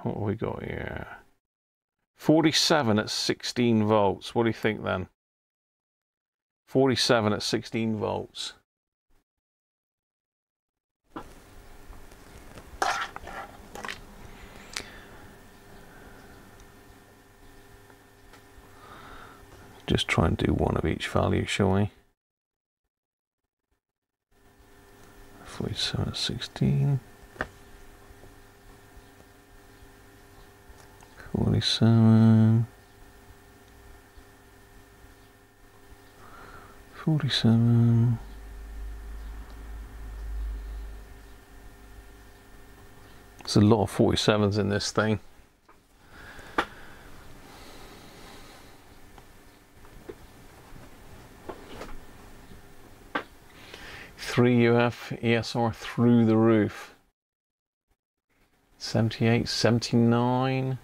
What have we got here? 47 at 16 volts. What do you think then? 47 at 16 volts. Just try and do one of each value, shall we? 47 at 16. 47. 47. There's a lot of 47s in this thing. Three UF ESR through the roof. 78, 79.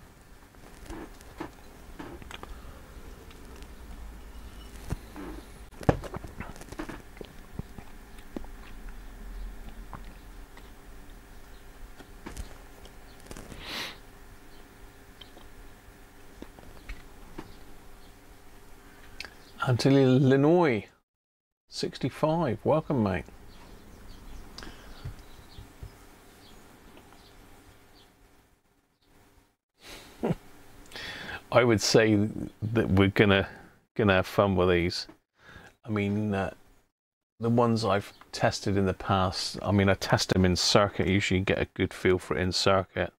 Anthony Lenoy, 65. Welcome, mate. I would say that we're gonna have fun with these. I mean, the ones I've tested in the past, I mean, I test them in circuit, usually get a good feel for it in circuit.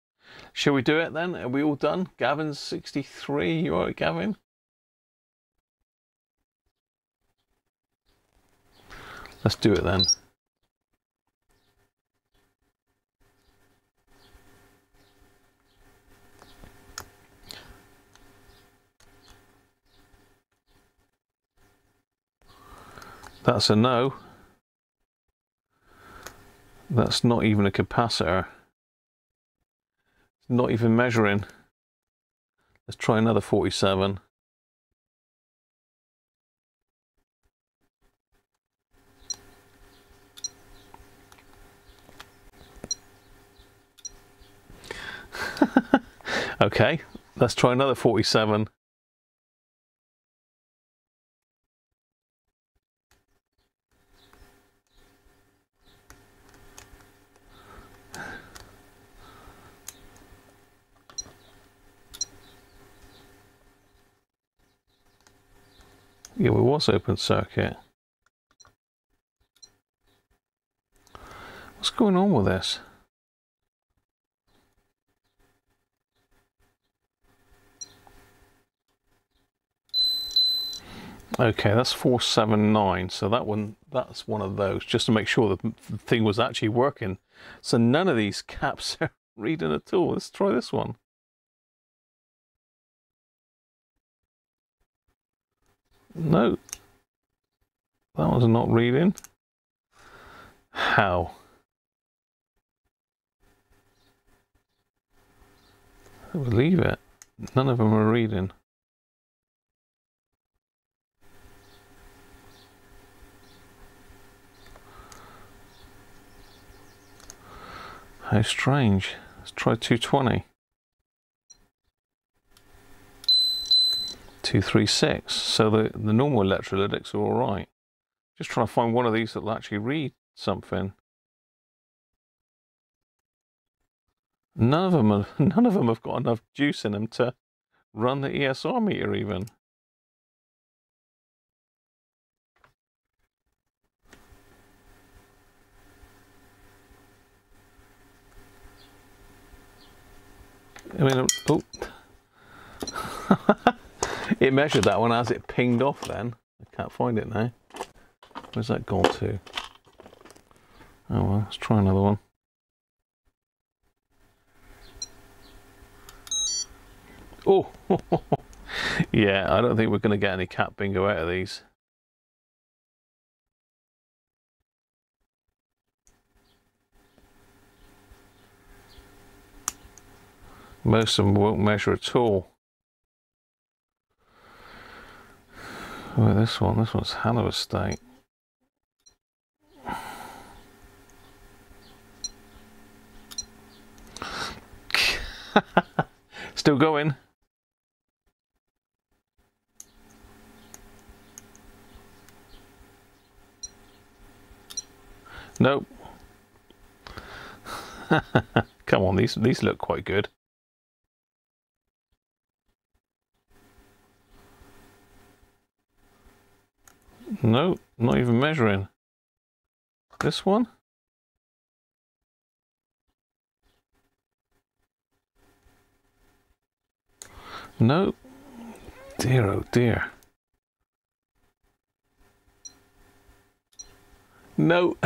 Shall we do it then? Are we all done? Gavin's 63. You all right, Gavin? Let's do it then. That's a no. That's not even a capacitor. It's not even measuring. Let's try another 47. Okay, let's try another 47. Yeah, we was open circuit. What's going on with this? Okay, that's 479. So that's one of those, just to make sure that the thing was actually working. So none of these caps are reading at all. Let's try this one. No, that one's not reading. How? I believe it. None of them are reading. How strange. Let's try 220. 236. So the normal electrolytics are all right. Just trying to find one of these that will actually read something. None of them have got enough juice in them to run the ESR meter even. I mean, oh. It measured that one as it pinged off then. I can't find it now. Where's that gone to? Oh well, let's try another one. Oh! Yeah, I don't think we're going to get any cat bingo out of these. Most of them won't measure at all. Oh, this one's hell of a state. Still going. Nope. Come on, these look quite good. No, not even measuring. This one? No. Dear, oh dear. No.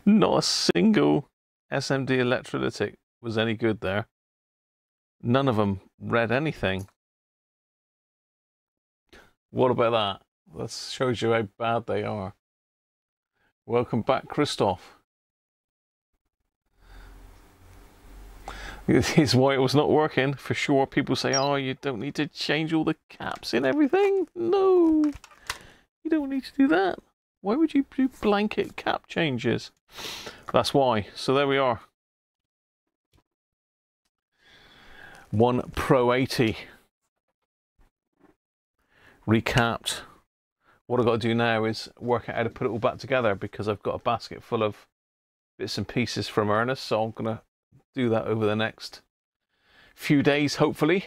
Not a single SMD electrolytic was any good there. None of them read anything. What about that? That shows you how bad they are. Welcome back, Christoph. This is why it was not working. For sure, people say, oh, you don't need to change all the caps and everything. No, you don't need to do that. Why would you do blanket cap changes? That's why. So there we are. One PRO80. Recapped. What I've got to do now is work out how to put it all back together, because I've got a basket full of bits and pieces from Ernest, so I'm going to do that over the next few days, hopefully.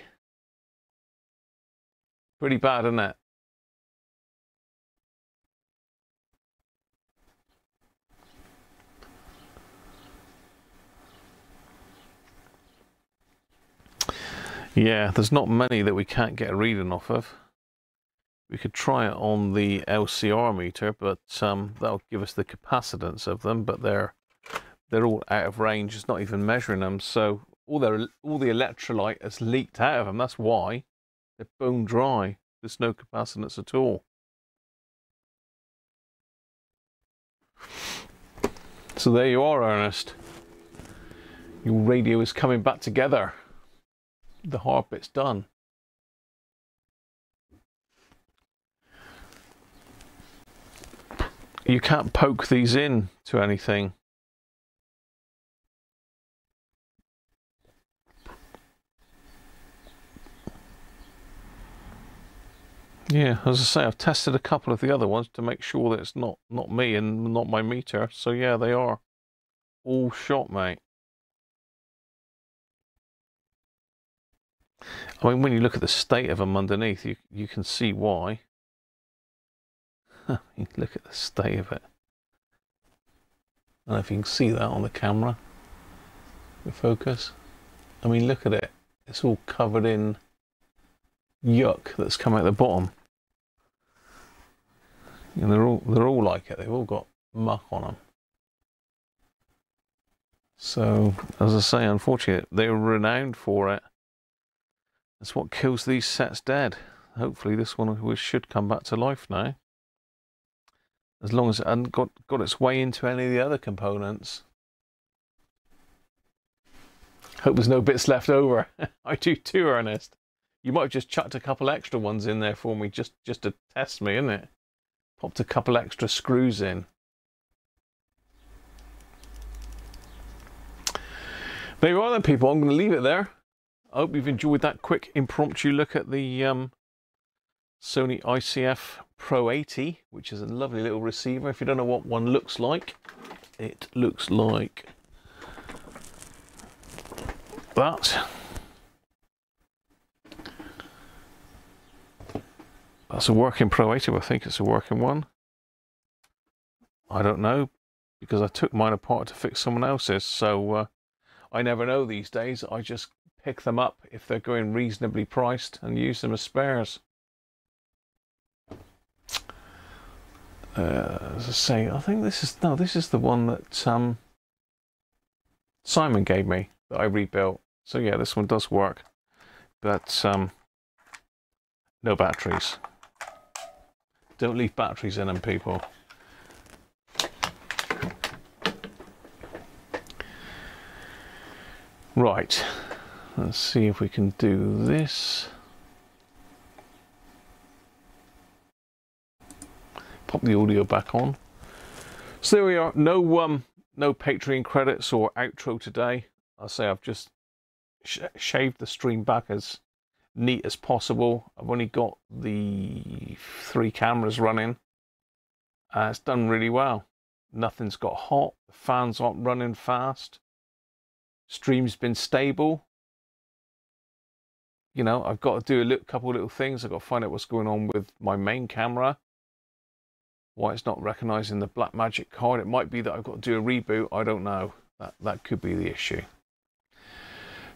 Pretty bad, isn't it? Yeah, there's not many that we can't get a reading off of. We could try it on the LCR meter, but that'll give us the capacitance of them, but they're all out of range. It's not even measuring them, so all the electrolyte has leaked out of them. That's why they're bone dry. There's no capacitance at all. So there you are, Ernest. Your radio is coming back together. The hard bit's done. You can't poke these in to anything. Yeah, as I say, I've tested a couple of the other ones to make sure that it's not me and not my meter. So yeah, they are all shot, mate. I mean, when you look at the state of them underneath, you can see why. You look at the state of it. I don't know if you can see that on the camera. The focus. I mean, look at it. It's all covered in yuck that's come out the bottom. And they're all like it. They've all got muck on them. So, as I say, unfortunately, they're renowned for it. That's what kills these sets dead. Hopefully, this one should come back to life now. As long as it hasn't got its way into any of the other components. Hope there's no bits left over. I do too, Ernest. You might have just chucked a couple extra ones in there for me, just to test me, isn't it? Popped a couple extra screws in. There you are then, people. I'm going to leave it there. I hope you've enjoyed that quick impromptu look at the Sony ICF-PRO80, which is a lovely little receiver. If you don't know what one looks like, it looks like that. That's a working PRO80, I think it's a working one. I don't know, because I took mine apart to fix someone else's, so I never know these days. I just pick them up if they're going reasonably priced and use them as spares. As I say, I think this is the one that Simon gave me that I rebuilt. So yeah, this one does work, but no batteries. Don't leave batteries in them, people. Right, let's see if we can do this. Pop the audio back on. So there we are. No Patreon credits or outro today. I'll say I've just shaved the stream back as neat as possible. I've only got the 3 cameras running. It's done really well. Nothing's got hot. The fans aren't running fast. Stream's been stable. You know, I've got to do a couple of little things. I've got to find out what's going on with my main camera. Why it's not recognizing the Blackmagic card. It might be that I've got to do a reboot. I don't know. That could be the issue.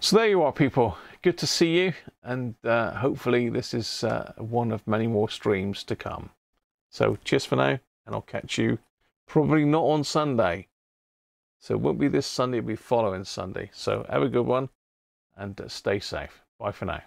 So there you are, people. Good to see you. And hopefully this is one of many more streams to come. So cheers for now. And I'll catch you probably not on Sunday. So it won't be this Sunday. It'll be following Sunday. So have a good one. And stay safe. Bye for now.